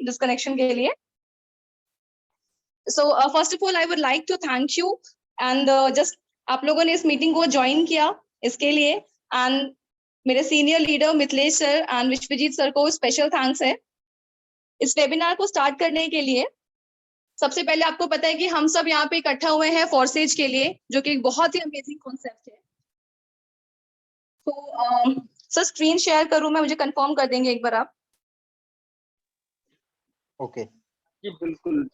Disconnection के लिए। So first of all I would like to thank you and just आप लोगों ने इस मीटिंग को ज्वाइन किया इसके लिए, एंड मेरे senior leader Mithilesh sir and Vishwajeet sir को स्पेशल थैंक्स है इस वेबिनार को स्टार्ट करने के लिए। सबसे पहले आपको पता है कि हम सब यहाँ पे इकट्ठा हुए हैं फॉरसेज के लिए, जो कि एक बहुत ही अमेजिंग कॉन्सेप्ट है। तो सर स्क्रीन शेयर करूं मैं, मुझे कंफर्म कर देंगे एक बार आप? ओके जी बिल्कुल।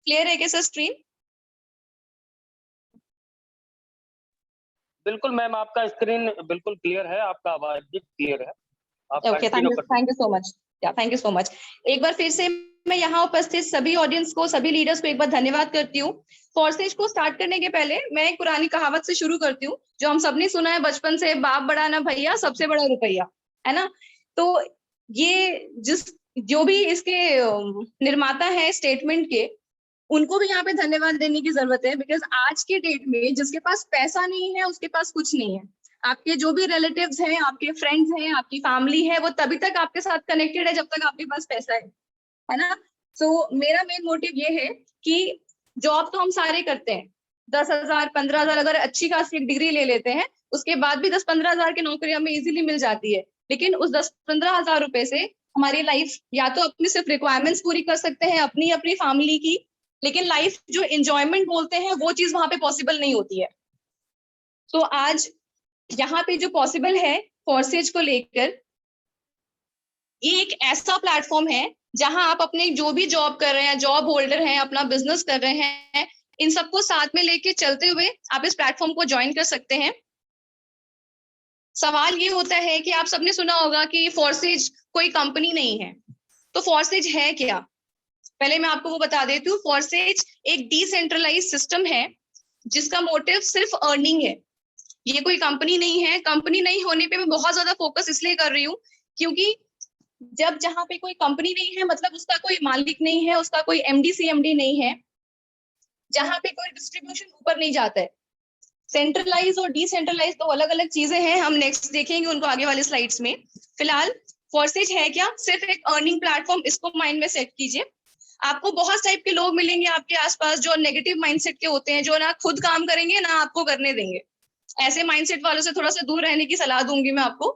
क्लियर है क्या सर स्क्रीन? बिल्कुल मैम, आपका स्क्रीन बिल्कुल क्लियर है, आपका आवाज भी क्लियर है। Okay, thank you so much. या थैंक यू सो मच। एक बार फिर से मैं यहाँ उपस्थित सभी ऑडियंस को, सभी लीडर्स को एक बार धन्यवाद करती हूँ। फॉरसेज को स्टार्ट करने के पहले मैं एक पुरानी कहावत से शुरू करती हूँ, जो हम सबने सुना है बचपन से, बाप बड़ा ना भैया सबसे बड़ा रुपया, है ना? तो ये जो भी इसके निर्माता है स्टेटमेंट के, उनको भी यहाँ पे धन्यवाद देने की जरूरत है, बिकॉज आज के डेट में जिसके पास पैसा नहीं है उसके पास कुछ नहीं है। आपके जो भी रिलेटिव्स हैं, आपके फ्रेंड्स हैं, आपकी फैमिली है, वो तभी तक आपके साथ कनेक्टेड है जब तक आपके पास पैसा है ना? तो मेरा मेन मोटिव ये है कि जॉब तो हम सारे करते हैं, 10,000 15,000 अगर अच्छी खासी एक डिग्री ले लेते हैं, उसके बाद भी 10-15 हजार की नौकरी हमें इजीली मिल जाती है। लेकिन उस 10-15 हजार रुपए से हमारी लाइफ या तो अपनी सिर्फ रिक्वायरमेंट्स पूरी कर सकते हैं अपनी अपनी फैमिली की, लेकिन लाइफ जो एंजॉयमेंट बोलते हैं वो चीज वहां पे पॉसिबल नहीं होती है। तो आज यहाँ पे जो पॉसिबल है फॉरसेज को लेकर, ये एक ऐसा प्लेटफॉर्म है जहां आप अपने जो भी जॉब कर रहे हैं, जॉब होल्डर हैं, अपना बिजनेस कर रहे हैं, इन सबको साथ में लेके चलते हुए आप इस प्लेटफॉर्म को ज्वाइन कर सकते हैं। सवाल ये होता है कि आप सबने सुना होगा कि फॉरसेज कोई कंपनी नहीं है, तो फॉरसेज है क्या? पहले मैं आपको वो बता देती हूँ। फॉरसेज एक डिसेंट्रलाइज सिस्टम है जिसका मोटिव सिर्फ अर्निंग है। ये कोई कंपनी नहीं है। कंपनी नहीं होने पे मैं बहुत ज्यादा फोकस इसलिए कर रही हूँ क्योंकि जहां पे कोई कंपनी नहीं है मतलब उसका कोई मालिक नहीं है, उसका कोई एमडी सीएमडी नहीं है, जहां पे कोई डिस्ट्रीब्यूशन ऊपर नहीं जाता है। सेंट्रलाइज और डिसेंट्रलाइज दो अलग अलग चीजें हैं, हम नेक्स्ट देखेंगे उनको आगे वाले स्लाइड्स में। फिलहाल फॉरसेज है क्या? सिर्फ एक अर्निंग प्लेटफॉर्म, इसको माइंड में सेट कीजिए। आपको बहुत टाइप के लोग मिलेंगे आपके आसपास जो नेगेटिव माइंडसेट के होते हैं, जो ना खुद काम करेंगे ना आपको करने देंगे। ऐसे माइंडसेट वालों से थोड़ा सा दूर रहने की सलाह दूंगी मैं आपको,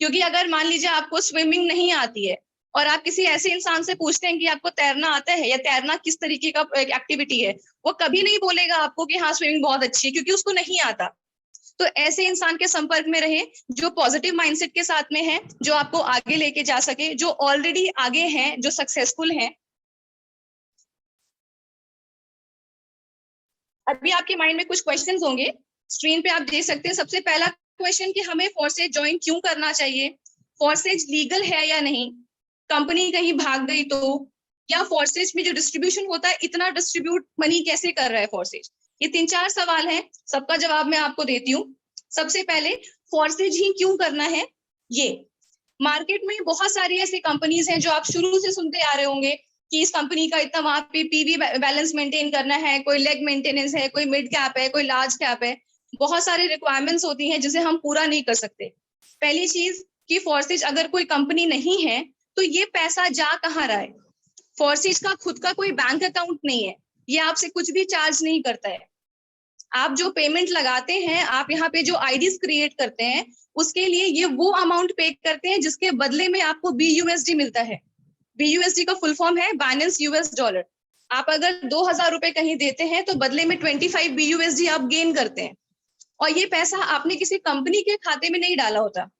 क्योंकि अगर मान लीजिए आपको स्विमिंग नहीं आती है और आप किसी ऐसे इंसान से पूछते हैं कि आपको तैरना आता है या तैरना किस तरीके का एक्टिविटी है, वो कभी नहीं बोलेगा आपको कि हाँ स्विमिंग बहुत अच्छी है, क्योंकि उसको नहीं आता। तो ऐसे इंसान के संपर्क में रहे जो पॉजिटिव माइंडसेट के साथ में है, जो आपको आगे लेके जा सके, जो ऑलरेडी आगे हैं, जो सक्सेसफुल हैं। अभी आपके माइंड में कुछ क्वेश्चंस होंगे, स्क्रीन पे आप देख सकते हैं। सबसे पहला क्वेश्चन कि हमें फॉरसेज ज्वाइन क्यों करना चाहिए, फॉरसेज लीगल है या नहीं, कंपनी कहीं भाग गई तो, या फॉरसेज में जो डिस्ट्रीब्यूशन होता है इतना डिस्ट्रीब्यूट मनी कैसे कर रहा है फॉरसेज। ये 3-4 सवाल हैं, सबका जवाब मैं आपको देती हूँ। सबसे पहले फॉरसेज ही क्यों करना है? ये मार्केट में बहुत सारी ऐसी कंपनीज हैं जो आप शुरू से सुनते आ रहे होंगे कि इस कंपनी का इतना वहां पे पीवी बैलेंस मेंटेन करना है, कोई लेग मेंटेनेंस है, कोई मिड कैप है, कोई लार्ज कैप है। बहुत सारी रिक्वायरमेंट्स होती हैं जिसे हम पूरा नहीं कर सकते। पहली चीज कि फॉरसेज अगर कोई कंपनी नहीं है तो ये पैसा जा कहाँ रहा है? फॉरसेज का खुद का कोई बैंक अकाउंट नहीं है, ये आपसे कुछ भी चार्ज नहीं करता है। आप जो पेमेंट लगाते हैं, आप यहाँ पे जो आईडीज क्रिएट करते हैं, उसके लिए ये वो अमाउंट पे करते हैं जिसके बदले में आपको BUSD मिलता है। BUSD का फुल फॉर्म है बाइनेंस यूएस डॉलर। आप अगर 2,000 रुपए कहीं देते हैं तो बदले में 25 BUSD आप गेन करते हैं, और ये पैसा आपने किसी कंपनी के खाते में नहीं डाला होता।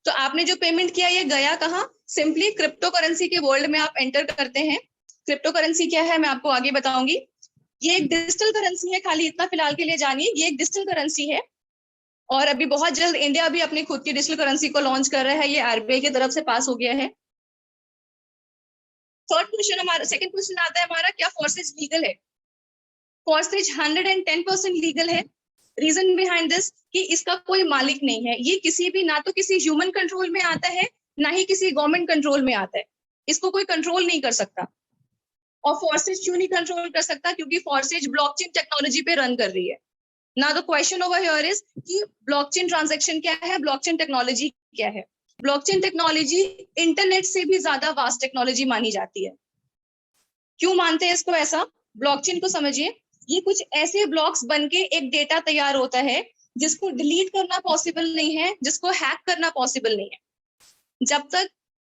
तो आपने जो पेमेंट किया ये गया कहाँ? सिंपली क्रिप्टो करेंसी के वर्ल्ड में आप एंटर करते हैं। क्रिप्टो करेंसी क्या है मैं आपको आगे बताऊंगी। ये एक डिजिटल करेंसी है, खाली इतना फिलहाल के लिए जानिए, ये एक डिजिटल करेंसी है और अभी बहुत जल्द इंडिया भी अपनी खुद की डिजिटल करेंसी को लॉन्च कर रहा है। ये RBI की तरफ से पास हो गया है। थर्ड क्वेश्चन हमारा, सेकंड क्वेश्चन आता है हमारा, क्या फॉरसेज लीगल है? फॉरसेज 110% लीगल है। रीजन बिहाइंड दिस कि इसका कोई मालिक नहीं है, ये किसी भी, ना तो किसी ह्यूमन कंट्रोल में आता है ना ही किसी गवर्नमेंट कंट्रोल में आता है, इसको कोई कंट्रोल नहीं कर सकता। और फॉर्सेज क्यों नहीं कंट्रोल कर सकता? क्योंकि फॉर्सेज ब्लॉकचेन टेक्नोलॉजी पे रन कर रही है। ना the question over here is कि ब्लॉकचेन ट्रांजैक्शन क्या है, ब्लॉकचेन टेक्नोलॉजी क्या है। ब्लॉकचेन टेक्नोलॉजी इंटरनेट से भी ज्यादा वास्ट टेक्नोलॉजी मानी जाती है। क्यों मानते हैं इसको ऐसा? ब्लॉकचेन को समझिए, ये कुछ ऐसे ब्लॉक्स बनके एक डेटा तैयार होता है जिसको डिलीट करना पॉसिबल नहीं है, जिसको हैक करना पॉसिबल नहीं है। जब तक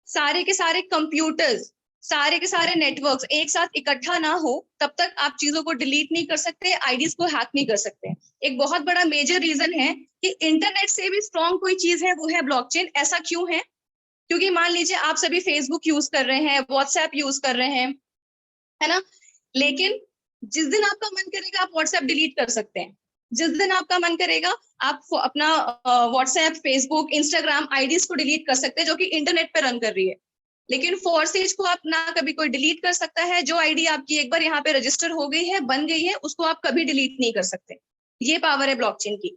सारे के सारे कंप्यूटर्स, सारे के सारे नेटवर्क्स एक साथ इकट्ठा ना हो, तब तक आप चीजों को डिलीट नहीं कर सकते, आईडीज को हैक नहीं कर सकते। एक बहुत बड़ा मेजर रीजन है कि इंटरनेट से भी स्ट्रॉन्ग कोई चीज है, वो है ब्लॉकचेन। ऐसा क्यों है? क्योंकि मान लीजिए आप सभी फेसबुक यूज कर रहे हैं, व्हाट्सएप यूज कर रहे हैं, है ना, लेकिन जिस दिन आपका मन करेगा आप व्हाट्सएप डिलीट कर सकते हैं। जिस दिन आपका मन करेगा आप अपना व्हाट्सएप, फेसबुक, इंस्टाग्राम आईडीज को डिलीट कर सकते हैं जो कि इंटरनेट पे रन कर रही है। लेकिन फॉर्सेज को आप ना कभी कोई डिलीट कर सकता है। जो आईडी आपकी एक बार यहाँ पे रजिस्टर हो गई है, बन गई है, उसको आप कभी डिलीट नहीं कर सकते। ये पावर है ब्लॉकचेन की।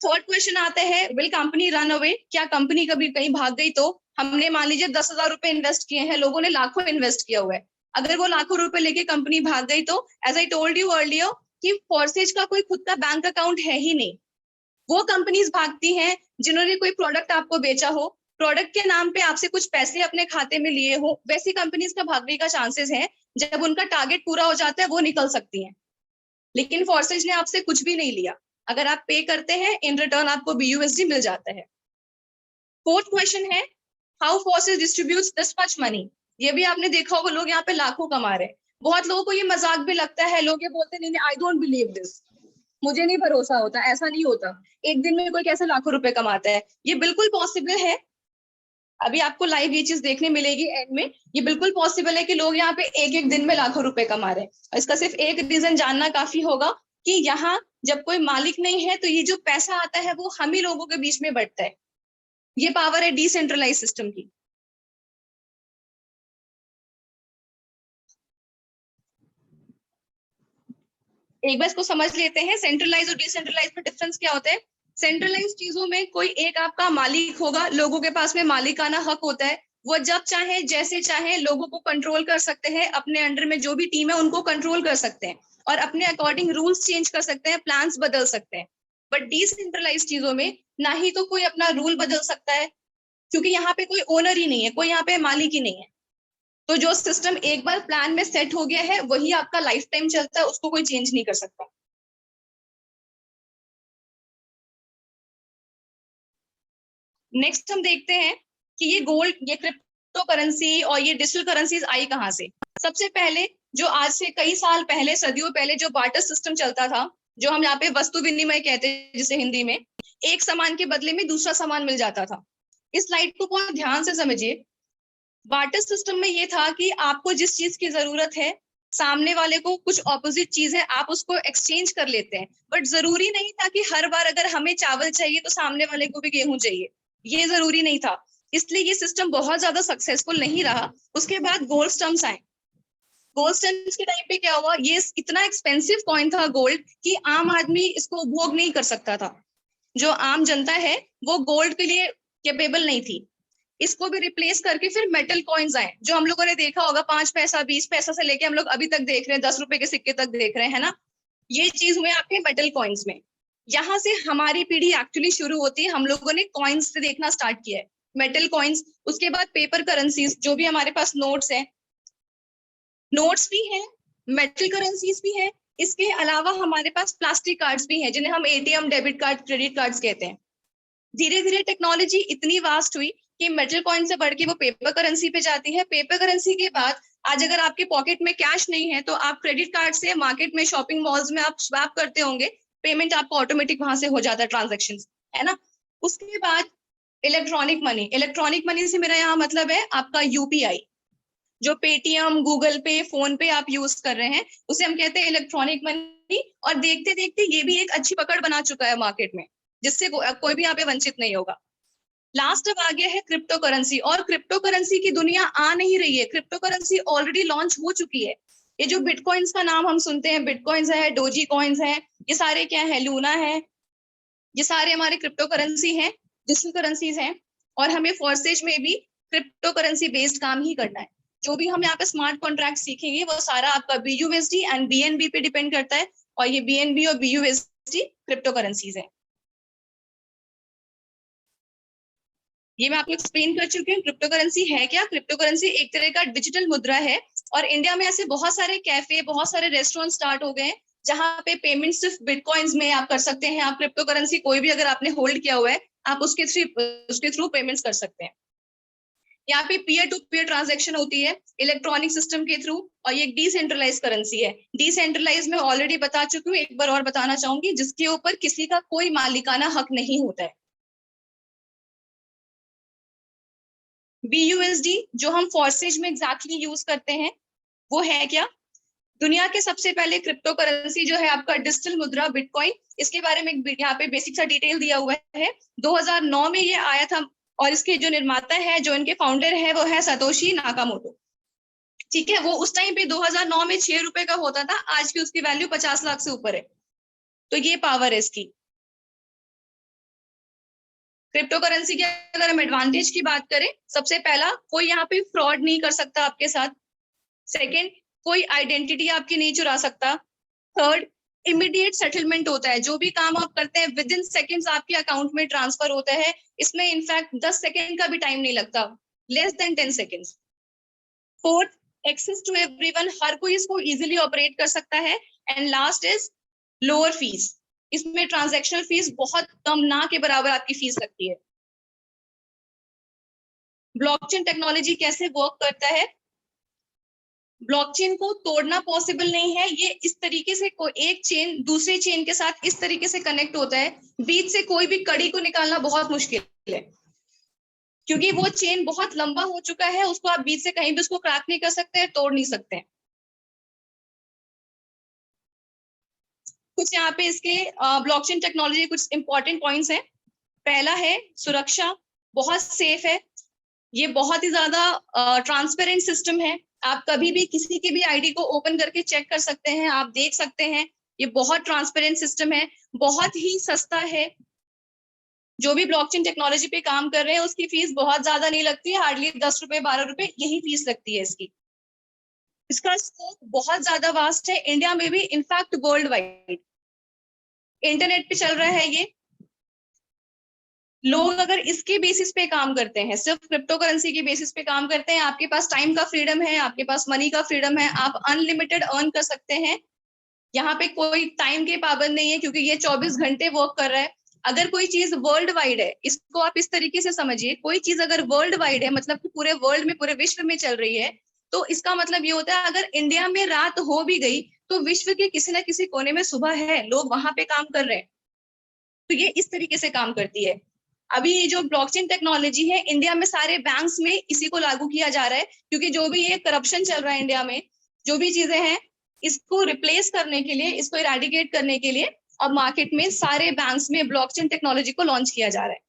थर्ड क्वेश्चन आता है, विल कंपनी रन अवे? क्या कंपनी कभी कहीं भाग गई? तो हमने मान लीजिए 10,000 रुपए इन्वेस्ट किए हैं, लोगों ने लाखों इन्वेस्ट किया हुआ है। अगर वो लाखों रुपए लेके कंपनी भाग गई तो as I told you earlier कि फॉर्सेज का कोई खुद का बैंक अकाउंट है ही नहीं। वो कंपनीज भागती हैं जिन्होंने कोई प्रोडक्ट आपको बेचा हो, प्रोडक्ट के नाम पे आपसे कुछ पैसे अपने खाते में लिए हो, वैसी कंपनीज का भागने का चांसेस है। जब उनका टारगेट पूरा हो जाता है वो निकल सकती हैं। लेकिन फॉर्सेज ने आपसे कुछ भी नहीं लिया। अगर आप पे करते हैं, इन रिटर्न आपको BUSD मिल जाता है। फोर्थ क्वेश्चन है, how Forsage distributes this much money? ये भी आपने देखा होगा, लोग यहाँ पे लाखों कमा रहे हैं। बहुत लोगों को ये मजाक भी लगता है, लोग ये बोलते नहीं, आई डोंट बिलीव दिस, मुझे नहीं भरोसा होता, ऐसा नहीं होता। एक दिन में कोई कैसे लाखों रुपए कमाता है? ये बिल्कुल पॉसिबल है। अभी आपको लाइव ये चीज देखने मिलेगी एंड में। ये बिल्कुल पॉसिबल है कि लोग यहाँ पे एक एक दिन में लाखों रुपए कमा रहे हैं। इसका सिर्फ एक रीजन जानना काफी होगा कि यहाँ जब कोई मालिक नहीं है तो ये जो पैसा आता है वो हम ही लोगों के बीच में बंटता है। ये पावर है डिसेंट्रलाइज सिस्टम की। एक बार इसको समझ लेते हैं, सेंट्रलाइज और डिसेंट्रलाइज में डिफरेंस क्या होता है। सेंट्रलाइज चीजों में कोई एक आपका मालिक होगा, लोगों के पास में मालिकाना हक होता है। वो जब चाहे जैसे चाहे लोगों को कंट्रोल कर सकते हैं, अपने अंडर में जो भी टीम है उनको कंट्रोल कर सकते हैं और अपने अकॉर्डिंग रूल्स चेंज कर सकते हैं, प्लान्स बदल सकते हैं। बट डिसेंट्रलाइज चीजों में ना ही तो कोई अपना रूल बदल सकता है, क्योंकि यहाँ पे कोई ओनर ही नहीं है, कोई यहाँ पे मालिक ही नहीं है। तो जो सिस्टम एक बार प्लान में सेट हो गया है वही आपका लाइफ टाइम चलता है, उसको कोई चेंज नहीं कर सकता। नेक्स्ट हम देखते हैं कि ये गोल्ड, ये क्रिप्टो करेंसी और ये डिजिटल करेंसीज आई कहाँ से। सबसे पहले जो आज से कई साल पहले, सदियों पहले जो बार्टर सिस्टम चलता था, जो हम यहाँ पे वस्तु विनिमय कहते हैं जिसे हिंदी में, एक सामान के बदले में दूसरा सामान मिल जाता था। इस स्लाइड को बहुत ध्यान से समझिए। बार्टर सिस्टम में ये था कि आपको जिस चीज की जरूरत है, सामने वाले को कुछ ऑपोजिट चीज है, आप उसको एक्सचेंज कर लेते हैं। बट जरूरी नहीं था कि हर बार अगर हमें चावल चाहिए तो सामने वाले को भी गेहूं चाहिए, ये जरूरी नहीं था। इसलिए ये सिस्टम बहुत ज्यादा सक्सेसफुल नहीं रहा। उसके बाद गोल्ड स्टम्प्स आए। गोल्ड स्टम्प्स के टाइम पे क्या हुआ, ये इतना एक्सपेंसिव कॉइन था गोल्ड कि आम आदमी इसको उपभोग नहीं कर सकता था। जो आम जनता है वो गोल्ड के लिए कैपेबल नहीं थी। इसको भी रिप्लेस करके फिर मेटल कॉइन्स आए, जो हम लोगों ने देखा होगा 5 पैसा 20 पैसा से लेके हम लोग अभी तक देख रहे हैं, 10 रुपए के सिक्के तक देख रहे हैं, है ना। ये चीज हुए आपके मेटल कॉइन्स में। यहाँ से हमारी पीढ़ी एक्चुअली शुरू होती है। हम लोगों ने कॉइन्स से देखना स्टार्ट किया है, मेटल कॉइन्स। उसके बाद पेपर करेंसीज, जो भी हमारे पास नोट्स हैं, नोट्स भी हैं, मेटल करेंसीज भी हैं। इसके अलावा हमारे पास प्लास्टिक कार्ड्स भी हैं, जिन्हें हम ATM, debit card, credit cards कहते हैं। धीरे धीरे टेक्नोलॉजी इतनी वास्ट हुई कि मेटल कॉइन से बढ़ के वो पेपर करेंसी पे जाती है। पेपर करेंसी के बाद आज अगर आपके पॉकेट में कैश नहीं है तो आप क्रेडिट कार्ड से मार्केट में, शॉपिंग मॉल्स में आप स्वैप करते होंगे, पेमेंट आपको ऑटोमेटिक वहां से हो जाता है, ट्रांजेक्शन, है ना। उसके बाद इलेक्ट्रॉनिक मनी। इलेक्ट्रॉनिक मनी से मेरा यहाँ मतलब है आपका UPI, जो पेटीएम, गूगल पे, फोन पे आप यूज कर रहे हैं, उसे हम कहते हैं इलेक्ट्रॉनिक मनी। और देखते देखते ये भी एक अच्छी पकड़ बना चुका है मार्केट में, जिससे कोई भी यहाँ पे वंचित नहीं होगा। लास्ट अब आ गया है क्रिप्टो करेंसी, और क्रिप्टो करेंसी की दुनिया आ नहीं रही है, क्रिप्टो करेंसी ऑलरेडी लॉन्च हो चुकी है। ये जो बिटकॉइंस का नाम हम सुनते हैं, बिटकॉइंस है, डोजी कॉइन्स है, ये सारे क्या है, लूना है, ये सारे हमारे क्रिप्टो करेंसी हैं, डिजिटल करेंसीज हैं। और हमें फॉर्सेज में भी क्रिप्टो करेंसी बेस्ड काम ही करना है। जो भी हम यहाँ पे स्मार्ट कॉन्ट्रैक्ट सीखेंगे वो सारा आपका BUSD एंड BNB पे डिपेंड करता है, और ये BNB और BUSD क्रिप्टो करेंसीज है। ये मैं आपको एक्सप्लेन कर चुकी हूँ क्रिप्टो करेंसी है क्या। क्रिप्टो करेंसी एक तरह का डिजिटल मुद्रा है, और इंडिया में ऐसे बहुत सारे कैफे, बहुत सारे रेस्टोरेंट स्टार्ट हो गए हैं जहाँ पे पेमेंट सिर्फ बिटकॉइंस में आप कर सकते हैं। आप क्रिप्टो करेंसी कोई भी अगर आपने होल्ड किया हुआ है, आप उसके थ्रू पेमेंट्स कर सकते हैं। यहाँ पे पीयर टू पीयर ट्रांजेक्शन होती है इलेक्ट्रॉनिक सिस्टम के थ्रू, और ये एक डिसेंट्रलाइज करेंसी है। डिसेंट्रलाइज में ऑलरेडी बता चुकी हूँ, एक बार और बताना चाहूंगी, जिसके ऊपर किसी का कोई मालिकाना हक नहीं होता है। BUSD जो हम फॉर्सेज में एग्जैक्टली यूज करते हैं वो है क्या? दुनिया के सबसे पहले क्रिप्टो करेंसी जो है आपका डिजिटल मुद्रा बिटकॉइन, इसके बारे में यहाँ पे बेसिक सा डिटेल दिया हुआ है। 2009 में ये आया था, और इसके जो निर्माता है, जो इनके फाउंडर है, वो है सतोशी नाकामोटो। ठीक है, वो उस टाइम पे 2009 में 6 रुपए का होता था, आज की उसकी वैल्यू 50 लाख से ऊपर है। तो ये पावर है इसकी। क्रिप्टो करेंसी के अगर हम एडवांटेज की बात करें, सबसे पहला, कोई यहाँ पे फ्रॉड नहीं कर सकता आपके साथ। सेकेंड, कोई आइडेंटिटी आपकी नहीं चुरा सकता। थर्ड, इमीडिएट सेटलमेंट होता है, जो भी काम आप करते हैं विद इन सेकेंड्स आपके अकाउंट में ट्रांसफर होता है। इसमें इनफैक्ट 10 सेकेंड का भी टाइम नहीं लगता, less than 10 seconds. Fourth, access to everyone, हर कोई इसको इजीली ऑपरेट कर सकता है। And last is lower fees, इसमें ट्रांजैक्शनल फीस बहुत कम, ना के बराबर आपकी फीस लगती है। ब्लॉकचेन टेक्नोलॉजी कैसे वर्क करता है? ब्लॉकचेन को तोड़ना पॉसिबल नहीं है। ये इस तरीके से एक चेन दूसरे चेन के साथ इस तरीके से कनेक्ट होता है, बीच से कोई भी कड़ी को निकालना बहुत मुश्किल है, क्योंकि वो चेन बहुत लंबा हो चुका है। उसको आप बीच से कहीं भी उसको क्रैक नहीं कर सकते, तोड़ नहीं सकते। कुछ यहाँ पे इसके ब्लॉकचेन टेक्नोलॉजी कुछ इंपॉर्टेंट पॉइंट्स हैं। पहला है सुरक्षा, बहुत सेफ है। ये बहुत ही ज्यादा ट्रांसपेरेंट सिस्टम है। आप कभी भी किसी की भी आईडी को ओपन करके चेक कर सकते हैं, आप देख सकते हैं। ये बहुत ट्रांसपेरेंट सिस्टम है, बहुत ही सस्ता है। जो भी ब्लॉकचेन टेक्नोलॉजी पे काम कर रहे हैं उसकी फीस बहुत ज्यादा नहीं लगती है, हार्डली 10 रुपए 12 रुपए यही फीस लगती है इसकी। इसका स्कोप बहुत ज्यादा वास्ट है, इंडिया में भी, इनफैक्ट वर्ल्ड वाइड। इंटरनेट पे चल रहा है ये। लोग अगर इसके बेसिस पे काम करते हैं, सिर्फ क्रिप्टो करेंसी के बेसिस पे काम करते हैं, आपके पास टाइम का फ्रीडम है, आपके पास मनी का फ्रीडम है, आप अनलिमिटेड अर्न कर सकते हैं। यहाँ पे कोई टाइम के पाबंद नहीं है, क्योंकि ये 24 घंटे वर्क कर रहा है। अगर कोई चीज वर्ल्ड वाइड है, इसको आप इस तरीके से समझिए, कोई चीज अगर वर्ल्ड वाइड है, मतलब कि पूरे वर्ल्ड में, पूरे विश्व में चल रही है, तो इसका मतलब ये होता है अगर इंडिया में रात हो भी गई तो विश्व के किसी ना किसी कोने में सुबह है, लोग वहां पे काम कर रहे हैं। तो ये इस तरीके से काम करती है। अभी ये जो ब्लॉकचेन टेक्नोलॉजी है, इंडिया में सारे बैंक्स में इसी को लागू किया जा रहा है, क्योंकि जो भी ये करप्शन चल रहा है इंडिया में, जो भी चीजें हैं, इसको रिप्लेस करने के लिए, इसको इरेडिकेट करने के लिए अब मार्केट में सारे बैंक्स में ब्लॉकचेन टेक्नोलॉजी को लॉन्च किया जा रहा है।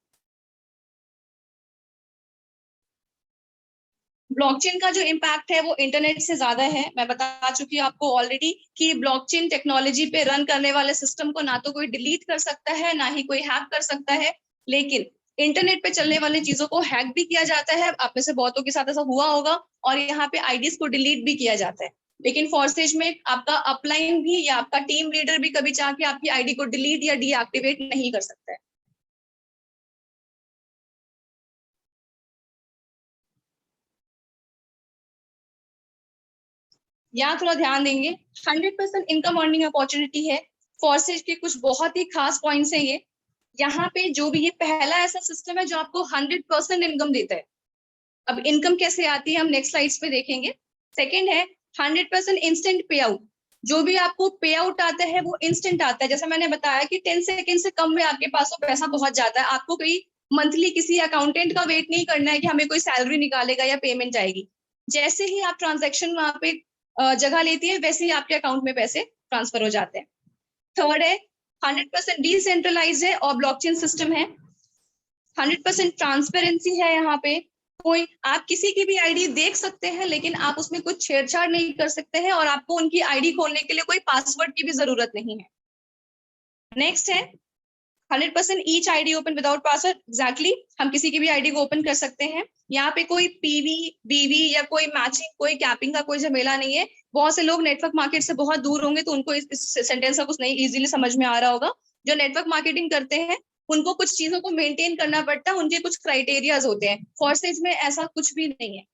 ब्लॉकचेन का जो इम्पैक्ट है वो इंटरनेट से ज्यादा है। मैं बता चुकी हूँ आपको ऑलरेडी कि ब्लॉकचेन टेक्नोलॉजी पे रन करने वाले सिस्टम को ना तो कोई डिलीट कर सकता है, ना ही कोई हैक कर सकता है। लेकिन इंटरनेट पे चलने वाली चीजों को हैक भी किया जाता है, आप में से बहुतों के साथ ऐसा हुआ होगा, और यहाँ पे आईडीज को डिलीट भी किया जाता है। लेकिन फॉरसेज में आपका अपलाइन भी या आपका टीम लीडर भी कभी चाह के आपकी आईडी को डिलीट या डीएक्टिवेट नहीं कर सकता है। यहाँ थोड़ा ध्यान देंगे, 100% इनकम अर्निंग अपॉर्चुनिटी है। फॉरसेज के कुछ बहुत ही खास पॉइंट्स हैं ये। यहाँ पे जो भी, ये पहला ऐसा सिस्टम है जो आपको 100% इनकम देता है। अब इनकम कैसे आती है हम नेक्स्ट स्लाइड्स पे देखेंगे। सेकंड है 100% इंस्टेंट पे आउट। जो भी आपको पे आउट आता है वो इंस्टेंट आता है। जैसा मैंने बताया कि 10 सेकेंड से कम में आपके पास वो पैसा पहुंच जाता है। आपको कोई मंथली किसी अकाउंटेंट का वेट नहीं करना है कि हमें कोई सैलरी निकालेगा या पेमेंट आएगी। जैसे ही आप ट्रांजेक्शन वहां पे जगह लेती है, वैसे ही आपके अकाउंट में पैसे ट्रांसफर हो जाते हैं। थर्ड है 100% डिसेंट्रलाइज है और ब्लॉकचेन सिस्टम है। 100% ट्रांसपेरेंसी है। यहाँ पे कोई, आप किसी की भी आईडी देख सकते हैं, लेकिन आप उसमें कुछ छेड़छाड़ नहीं कर सकते हैं, और आपको उनकी आईडी खोलने के लिए कोई पासवर्ड की भी जरूरत नहीं है। नेक्स्ट है 100% each ID open without password, exactly हम किसी की भी आईडी को ओपन कर सकते हैं। यहाँ पे कोई पीवी बीवी या कोई मैचिंग कोई कैपिंग का कोई झमेला नहीं है। बहुत से लोग नेटवर्क मार्केट से बहुत दूर होंगे तो उनको इस सेंटेंस का कुछ नहीं इजीली समझ में आ रहा होगा। जो नेटवर्क मार्केटिंग करते हैं उनको कुछ चीजों को मेंटेन करना पड़ता है, उनके कुछ क्राइटेरियाज होते हैं। फॉरसेज में ऐसा कुछ भी नहीं है।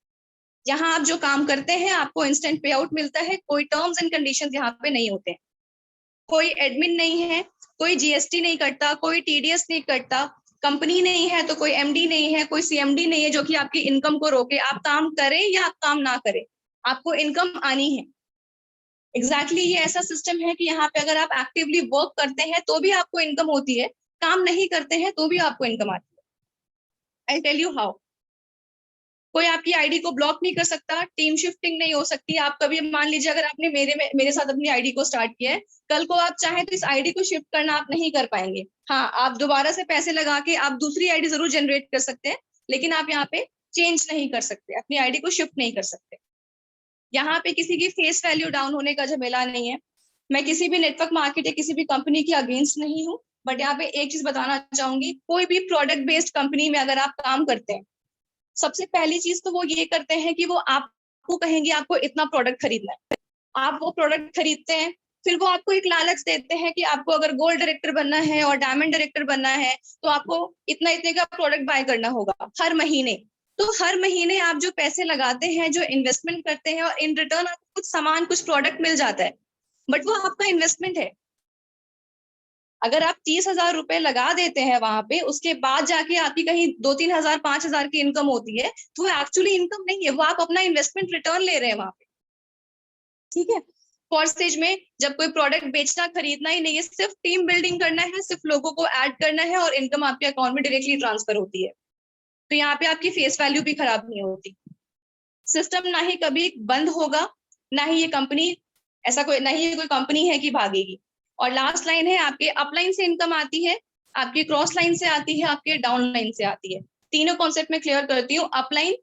यहाँ आप जो काम करते हैं आपको इंस्टेंट पे आउट मिलता है, कोई टर्म्स एंड कंडीशन यहाँ पे नहीं होते हैं। कोई एडमिन नहीं है, कोई जीएसटी नहीं कटता, कोई टीडीएस नहीं कटता, कंपनी नहीं है तो कोई एमडी नहीं है, कोई सीएमडी नहीं है जो कि आपकी इनकम को रोके। आप काम करें या आप काम ना करें, आपको इनकम आनी है। एग्जैक्टली ये ऐसा सिस्टम है कि यहाँ पे अगर आप एक्टिवली वर्क करते हैं तो भी आपको इनकम होती है, काम नहीं करते हैं तो भी आपको इनकम आती है। I tell you how. कोई आपकी आईडी को ब्लॉक नहीं कर सकता, टीम शिफ्टिंग नहीं हो सकती। आप कभी मान लीजिए अगर आपने मेरे साथ अपनी आईडी को स्टार्ट किया है, कल को आप चाहें तो इस आईडी को शिफ्ट करना आप नहीं कर पाएंगे। हाँ, आप दोबारा से पैसे लगा के आप दूसरी आईडी जरूर जनरेट कर सकते हैं, लेकिन आप यहाँ पे चेंज नहीं कर सकते, अपनी आईडी को शिफ्ट नहीं कर सकते। यहाँ पे किसी की फेस वैल्यू डाउन होने का झमेला नहीं है। मैं किसी भी नेटवर्क मार्केट या किसी भी कंपनी के अगेंस्ट नहीं हूँ, बट यहाँ पे एक चीज बताना चाहूंगी, कोई भी प्रोडक्ट बेस्ड कंपनी में अगर आप काम करते हैं, सबसे पहली चीज तो वो ये करते हैं कि वो आपको कहेंगे आपको इतना प्रोडक्ट खरीदना है। आप वो प्रोडक्ट खरीदते हैं, फिर वो आपको एक लालच देते हैं कि आपको अगर गोल्ड डायरेक्टर बनना है और डायमंड डायरेक्टर बनना है तो आपको इतना इतने का प्रोडक्ट बाय करना होगा हर महीने। तो हर महीने आप जो पैसे लगाते हैं, जो इन्वेस्टमेंट करते हैं, और इन रिटर्न आपको कुछ सामान कुछ प्रोडक्ट मिल जाता है, बट वो आपका इन्वेस्टमेंट है। अगर आप 30,000 रुपए लगा देते हैं वहां पे, उसके बाद जाके आपकी कहीं 2-3 हजार 5,000 की इनकम होती है, तो वो एक्चुअली इनकम नहीं है, वो आप अपना इन्वेस्टमेंट रिटर्न ले रहे हैं वहां पे। ठीक है। फर्स्ट स्टेज में जब कोई प्रोडक्ट बेचना खरीदना ही नहीं है, सिर्फ टीम बिल्डिंग करना है, सिर्फ लोगों को ऐड करना है और इनकम आपके अकाउंट में डायरेक्टली ट्रांसफर होती है, तो यहाँ पे आपकी फेस वैल्यू भी खराब नहीं होती। सिस्टम ना ही कभी बंद होगा, ना ही ये कंपनी ऐसा कोई, ना ही ये कोई कंपनी है कि भागेगी। और लास्ट लाइन है, आपके अपलाइन से इनकम आती है, आपके क्रॉस लाइन से आती है, आपके डाउन लाइन से आती है। तीनों कॉन्सेप्ट में क्लियर करती हूँ। अपलाइन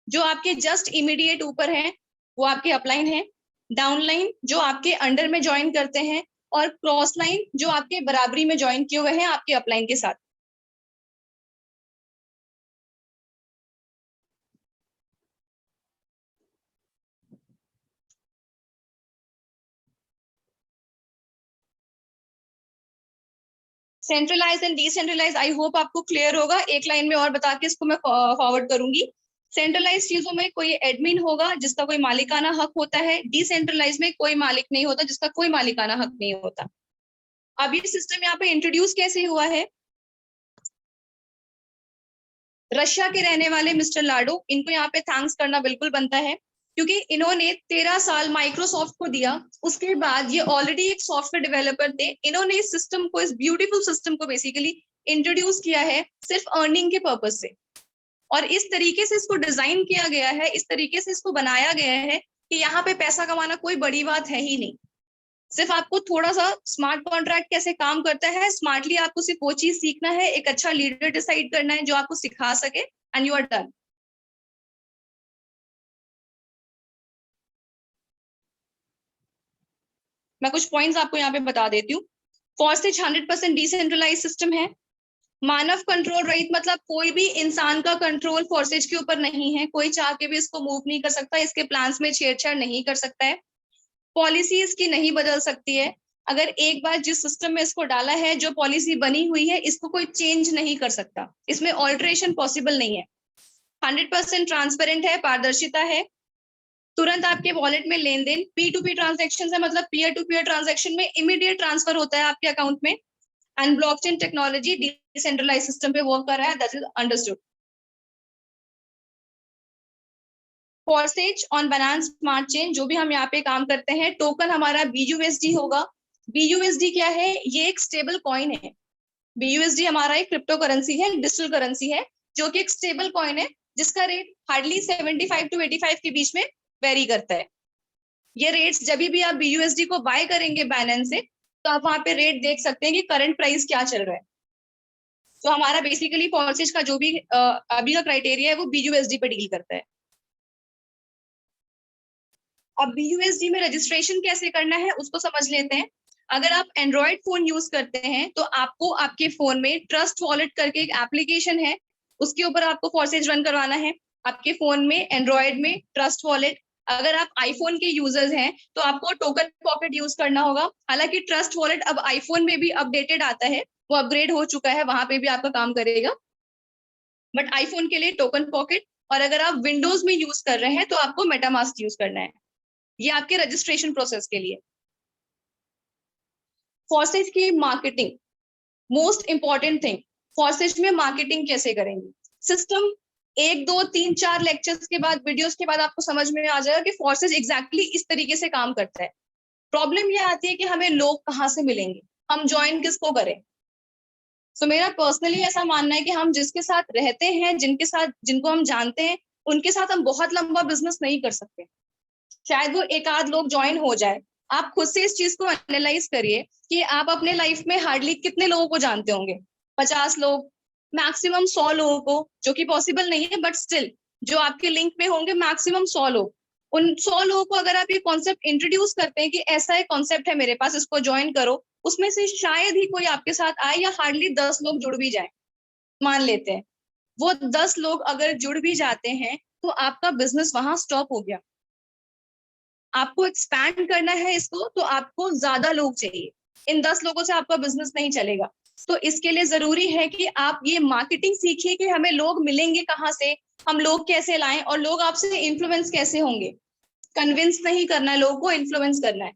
जो आपके जस्ट इमीडिएट ऊपर है वो आपके अपलाइन है, डाउन लाइन जो आपके अंडर में ज्वाइन करते हैं, और क्रॉस लाइन जो आपके बराबरी में ज्वाइन किए हुए हैं आपके अपलाइन के साथ। Centralize and decentralize, I hope आपको क्लियर होगा। एक लाइन में और बता के इसको मैं फॉरवर्ड करूंगी। सेंट्रलाइज चीजों में कोई एडमिन होगा जिसका कोई मालिकाना हक होता है, डिसेंट्रलाइज में कोई मालिक नहीं होता जिसका कोई मालिकाना हक नहीं होता। अब ये सिस्टम यहाँ पे इंट्रोड्यूस कैसे हुआ है? रशिया के रहने वाले मिस्टर लाडो, इनको यहाँ पे थैंक्स करना बिल्कुल बनता है, क्योंकि इन्होंने 13 साल माइक्रोसॉफ्ट को दिया। उसके बाद ये ऑलरेडी एक सॉफ्टवेयर डेवलपर थे, इन्होंने इस सिस्टम को, इस ब्यूटीफुल सिस्टम को बेसिकली इंट्रोड्यूस किया है सिर्फ अर्निंग के पर्पज से। और इस तरीके से इसको डिजाइन किया गया है, इस तरीके से इसको बनाया गया है कि यहाँ पे पैसा कमाना कोई बड़ी बात है ही नहीं। सिर्फ आपको थोड़ा सा स्मार्ट कॉन्ट्रैक्ट कैसे काम करता है, स्मार्टली आपको सिर्फ वो चीज सीखना है, एक अच्छा लीडर डिसाइड करना है जो आपको सिखा सके, एंड यू आर डन। मैं कुछ पॉइंट्स आपको यहाँ पे बता देती हूँ। फॉरसेज 100% डिसेंट्रलाइज सिस्टम है। मानव कंट्रोल रहित, मतलब कोई भी इंसान का कंट्रोल फॉरसेज के ऊपर नहीं है, कोई चाह के भी इसको मूव नहीं कर सकता, इसके प्लान्स में छेड़छाड़ नहीं कर सकता है। पॉलिसी इसकी नहीं बदल सकती है। अगर एक बार जिस सिस्टम में इसको डाला है, जो पॉलिसी बनी हुई है, इसको कोई चेंज नहीं कर सकता, इसमें ऑल्टरेशन पॉसिबल नहीं है। 100% ट्रांसपेरेंट है, पारदर्शिता है, तुरंत आपके वॉलेट में लेन देन, P2P ट्रांजेक्शन है, मतलब पीयर टू पीयर ट्रांजेक्शन में इमीडिएट ट्रांसफर होता है आपके अकाउंट में। And blockchain technology decentralise system पे वर्क कर रहा है, that is understood. Forsage on Binance smart chain, जो भी हम यहाँ पे काम करते हैं, टोकन हमारा BUSD होगा। BUSD क्या है? ये एक स्टेबल कॉइन है। BUSD हमारा एक क्रिप्टो करेंसी है, डिजिटल करेंसी है, जो कि एक स्टेबल कॉइन है जिसका रेट हार्डली 75 to 85 के बीच में वेरी करता है। ये रेट्स जब भी आप BUSD को बाय करेंगे बाइनेंस से, तो आप वहां पे रेट देख सकते हैं कि करंट प्राइस क्या चल रहा है। तो हमारा बेसिकली फॉरसेज का जो भी अभी का क्राइटेरिया है वो BUSD पे डील करता है। अब BUSD में रजिस्ट्रेशन कैसे करना है उसको समझ लेते हैं। अगर आप एंड्रॉयड फोन यूज करते हैं तो आपको आपके फोन में ट्रस्ट वॉलेट करके एक एप्लीकेशन है, उसके ऊपर आपको फॉरसेज रन करवाना है आपके फोन में, एंड्रॉयड में ट्रस्ट वॉलेट। अगर आप आईफोन के यूजर्स हैं तो आपको टोकन पॉकेट यूज करना होगा। हालांकि ट्रस्ट वॉलेट अब आईफोन में भी अपडेटेड आता है, वो अपग्रेड हो चुका है, वहां पे भी आपका काम करेगा, बट आईफोन के लिए टोकन पॉकेट। और अगर आप विंडोज में यूज कर रहे हैं तो आपको मेटामास्क यूज करना है, ये आपके रजिस्ट्रेशन प्रोसेस के लिए। फॉरसेज की मार्केटिंग मोस्ट इंपॉर्टेंट थिंग, फॉरसेज में मार्केटिंग कैसे करेंगे। सिस्टम 1 2 3 4 लेक्चर्स के बाद, वीडियोस के बाद आपको समझ में आ जाएगा कि फॉरसेज एग्जैक्टली इस तरीके से काम करता है। प्रॉब्लम ये आती है कि हमें लोग कहाँ से मिलेंगे, हम ज्वाइन किसको करें। सो मेरा पर्सनली ऐसा मानना है कि हम जिसके साथ रहते हैं, जिनको हम जानते हैं, उनके साथ हम बहुत लंबा बिजनेस नहीं कर सकते। शायद वो एक आध लोग ज्वाइन हो जाए। आप खुद से इस चीज को एनालाइज करिए कि आप अपने लाइफ में हार्डली कितने लोगों को जानते होंगे। 50 लोग, मैक्सिमम 100 लोगों को, जो कि पॉसिबल नहीं है बट स्टिल जो आपके लिंक में होंगे मैक्सिमम 100 लोग। उन 100 लोगों को अगर आप ये कॉन्सेप्ट इंट्रोड्यूस करते हैं कि ऐसा एक कॉन्सेप्ट है मेरे पास, इसको ज्वाइन करो, उसमें से शायद ही कोई आपके साथ आए या हार्डली 10 लोग जुड़ भी जाए। मान लेते हैं वो 10 लोग अगर जुड़ भी जाते हैं तो आपका बिजनेस वहां स्टॉप हो गया। आपको एक्सपैंड करना है इसको तो आपको ज्यादा लोग चाहिए, इन 10 लोगों से आपका बिजनेस नहीं चलेगा। तो इसके लिए जरूरी है कि आप ये मार्केटिंग सीखिए कि हमें लोग मिलेंगे कहाँ से, हम लोग कैसे लाएं और लोग आपसे इन्फ्लुएंस कैसे होंगे। कन्विंस नहीं करना है लोगों को, इन्फ्लुएंस करना है।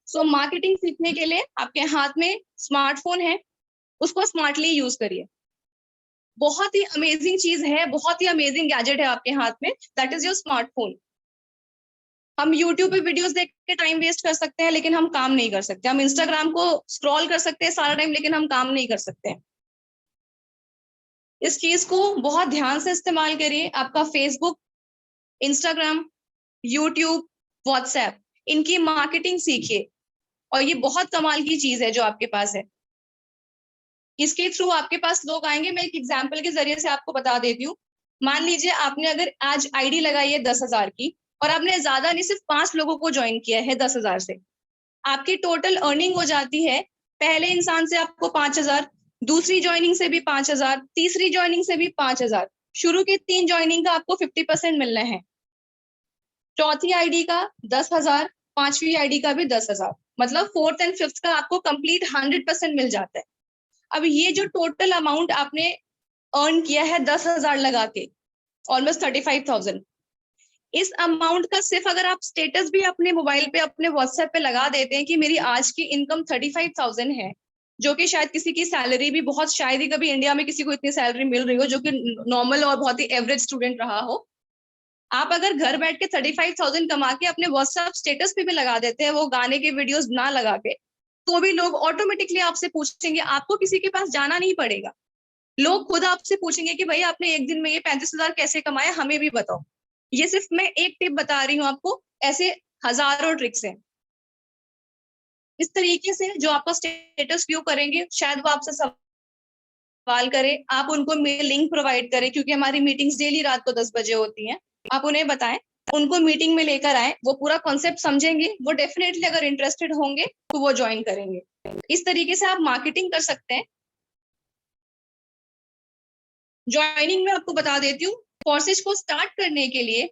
सो मार्केटिंग सीखने के लिए आपके हाथ में स्मार्टफोन है, उसको स्मार्टली यूज करिए। बहुत ही अमेजिंग चीज है, बहुत ही अमेजिंग गैजेट है आपके हाथ में, दैट इज योर स्मार्टफोन। हम YouTube पे वीडियोस देख के टाइम वेस्ट कर सकते हैं लेकिन हम काम नहीं कर सकते। हम इंस्टाग्राम को स्क्रॉल कर सकते हैं सारा टाइम लेकिन हम काम नहीं कर सकते। इस चीज को बहुत ध्यान से इस्तेमाल करिए। आपका फेसबुक, इंस्टाग्राम, यूट्यूब, व्हाट्सएप, इनकी मार्केटिंग सीखिए और ये बहुत कमाल की चीज है जो आपके पास है। इसके थ्रू आपके पास लोग आएंगे। मैं एक एग्जाम्पल के जरिए से आपको बता देती हूँ। मान लीजिए आपने अगर आज आईडी लगाई है 10,000 की और आपने ज्यादा नहीं, सिर्फ 5 लोगों को ज्वाइन किया है 10,000 से, आपकी टोटल अर्निंग हो जाती है पहले इंसान से आपको 5,000, दूसरी ज्वाइनिंग से भी 5,000, तीसरी ज्वाइनिंग से भी 5,000। शुरू के 3 ज्वाइनिंग का आपको 50% मिलना है, चौथी आईडी का 10,000, पांचवी आईडी का भी 10,000, मतलब 4th एंड 5th का आपको कंप्लीट 100% मिल जाता है। अब ये जो टोटल अमाउंट आपने अर्न किया है 10,000 लगा के, ऑलमोस्ट 35,000, इस अमाउंट का सिर्फ अगर आप स्टेटस भी अपने मोबाइल पे, अपने व्हाट्सएप पे लगा देते हैं कि मेरी आज की इनकम 35,000 है, जो कि शायद किसी की सैलरी भी, बहुत शायद ही कभी इंडिया में किसी को इतनी सैलरी मिल रही हो जो कि नॉर्मल और बहुत ही एवरेज स्टूडेंट रहा हो। आप अगर घर बैठ के 35,000 कमा के अपने व्हाट्सएप स्टेटस पे भी लगा देते हैं, वो गाने के वीडियोस ना लगा के, तो भी लोग ऑटोमेटिकली आपसे पूछेंगे। आपको किसी के पास जाना नहीं पड़ेगा, लोग खुद आपसे पूछेंगे कि भाई आपने एक दिन में ये 35,000 कैसे कमाया, हमें भी बताओ। ये सिर्फ मैं एक टिप बता रही हूँ आपको, ऐसे हजारों ट्रिक्स हैं। इस तरीके से जो आपका स्टेटस व्यू करेंगे, शायद वो आपसे सवाल करें, आप उनको लिंक प्रोवाइड करें, क्योंकि हमारी मीटिंग्स डेली रात को 10 बजे होती हैं। आप उन्हें बताएं, उनको मीटिंग में लेकर आए, वो पूरा कॉन्सेप्ट समझेंगे, वो डेफिनेटली अगर इंटरेस्टेड होंगे तो वो ज्वाइन करेंगे। इस तरीके से आप मार्केटिंग कर सकते हैं। ज्वाइनिंग में आपको बता देती हूँ, कोर्सेज को स्टार्ट करने के लिए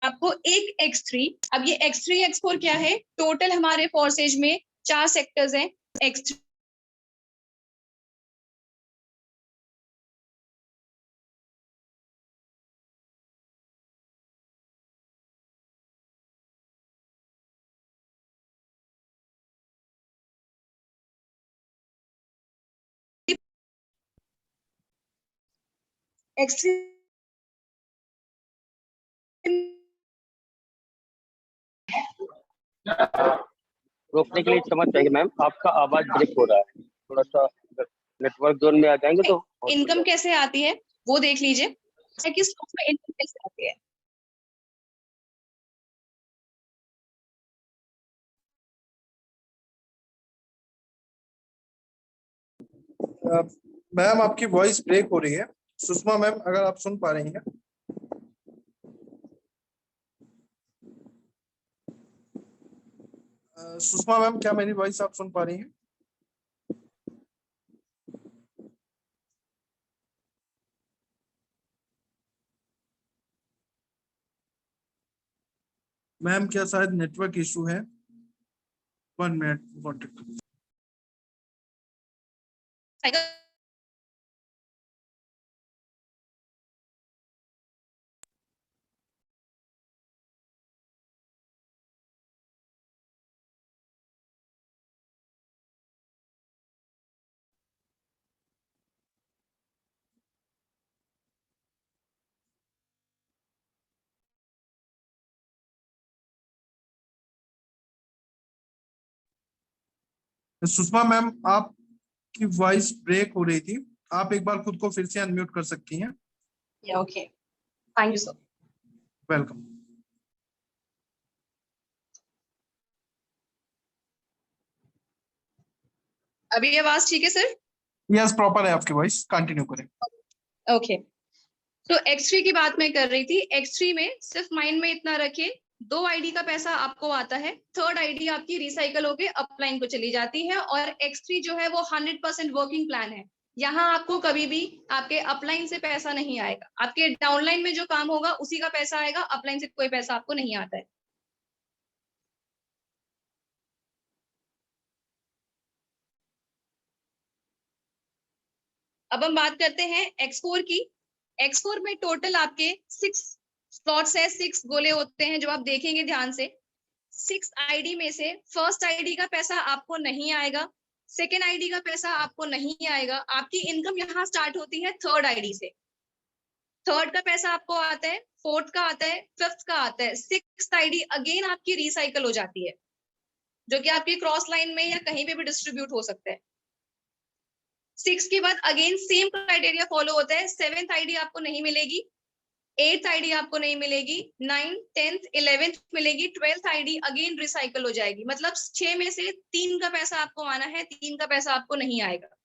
आपको एक X3, अब ये X3 X4 क्या है, टोटल हमारे कोर्सेज में 4 सेक्टर्स हैं। X3 X3 रोकने के लिए क्षमा चाहिए मैम, आपका आवाज ब्रेक हो रहा है, थोड़ा सा नेटवर्क जोन में आ जाएंगे तो इनकम कैसे आती है वो देख लीजिए कि स्टॉक में इनकम कैसे आती है। मैम आपकी वॉइस ब्रेक हो रही है। सुषमा मैम, अगर आप सुन पा रही हैं। सुषमा मैम, क्या मेरी वॉइस आप सुन पा रही हैं? मैम, क्या शायद नेटवर्क इशू है? 1 मिनट। सुषमा मैम, आपकी वॉइस ब्रेक हो रही थी, आप एक बार खुद को फिर से अनम्यूट कर सकती हैं। Okay, thank you sir. Welcome. अभी आवाज ठीक है सर? यस, प्रॉपर है आपकी वॉइस, कंटिन्यू करें। ओके, तो X3 की बात मैं कर रही थी। X3 में सिर्फ माइंड में इतना रखिए, 2 आईडी का पैसा आपको आता है, 3rd आईडी आपकी रिसाइकल होके अपलाइन को चली जाती है, और X3 जो है वो 100% वर्किंग प्लान है। यहाँ आपको कभी भी आपके अपलाइन से पैसा नहीं आएगा, आपके डाउनलाइन में जो काम होगा उसी का पैसा आएगा, अपलाइन से कोई पैसा आपको नहीं आता है। अब हम बात करते हैं X4 की। X4 में टोटल आपके 6 स्लॉट्स है, 6 गोले होते हैं जो आप देखेंगे ध्यान से। 6 आईडी में से फर्स्ट आईडी का पैसा आपको नहीं आएगा, सेकेंड आईडी का पैसा आपको नहीं आएगा। आपकी इनकम यहाँ स्टार्ट होती है 3rd आईडी से। 3rd का पैसा आपको आता है, 4th का आता है, 5th का आता है, 6th आईडी अगेन आपकी रिसाइकल हो जाती है, जो कि आपकी क्रॉस लाइन में या कहीं पे भी डिस्ट्रीब्यूट हो सकता है। 6 के बाद अगेन सेम क्राइटेरिया फॉलो होता है। 7th आईडी आपको नहीं मिलेगी, 8th आईडी आपको नहीं मिलेगी, 9th, 10th, 11th मिलेगी, 12th आईडी अगेन रिसाइकल हो जाएगी। मतलब 6 में से 3 का पैसा आपको आना है, 3 का पैसा आपको नहीं आएगा।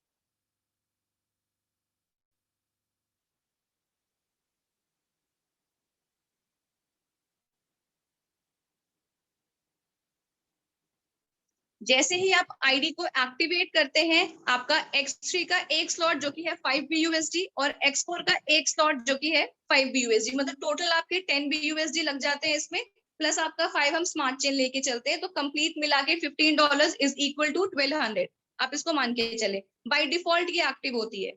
जैसे ही आप आईडी को एक्टिवेट करते हैं, आपका X3 का एक स्लॉट जो कि है 5 BUSD और X4 का एक स्लॉट जो कि है 5 BUSD, मतलब टोटल आपके 10 BUSD लग जाते हैं इसमें, प्लस आपका 5 हम स्मार्ट चेन लेके चलते हैं, तो कंप्लीट मिला के $15 इज इक्वल टू 1200। आप इसको मान के चले, बाय डिफॉल्ट ये एक्टिव होती है।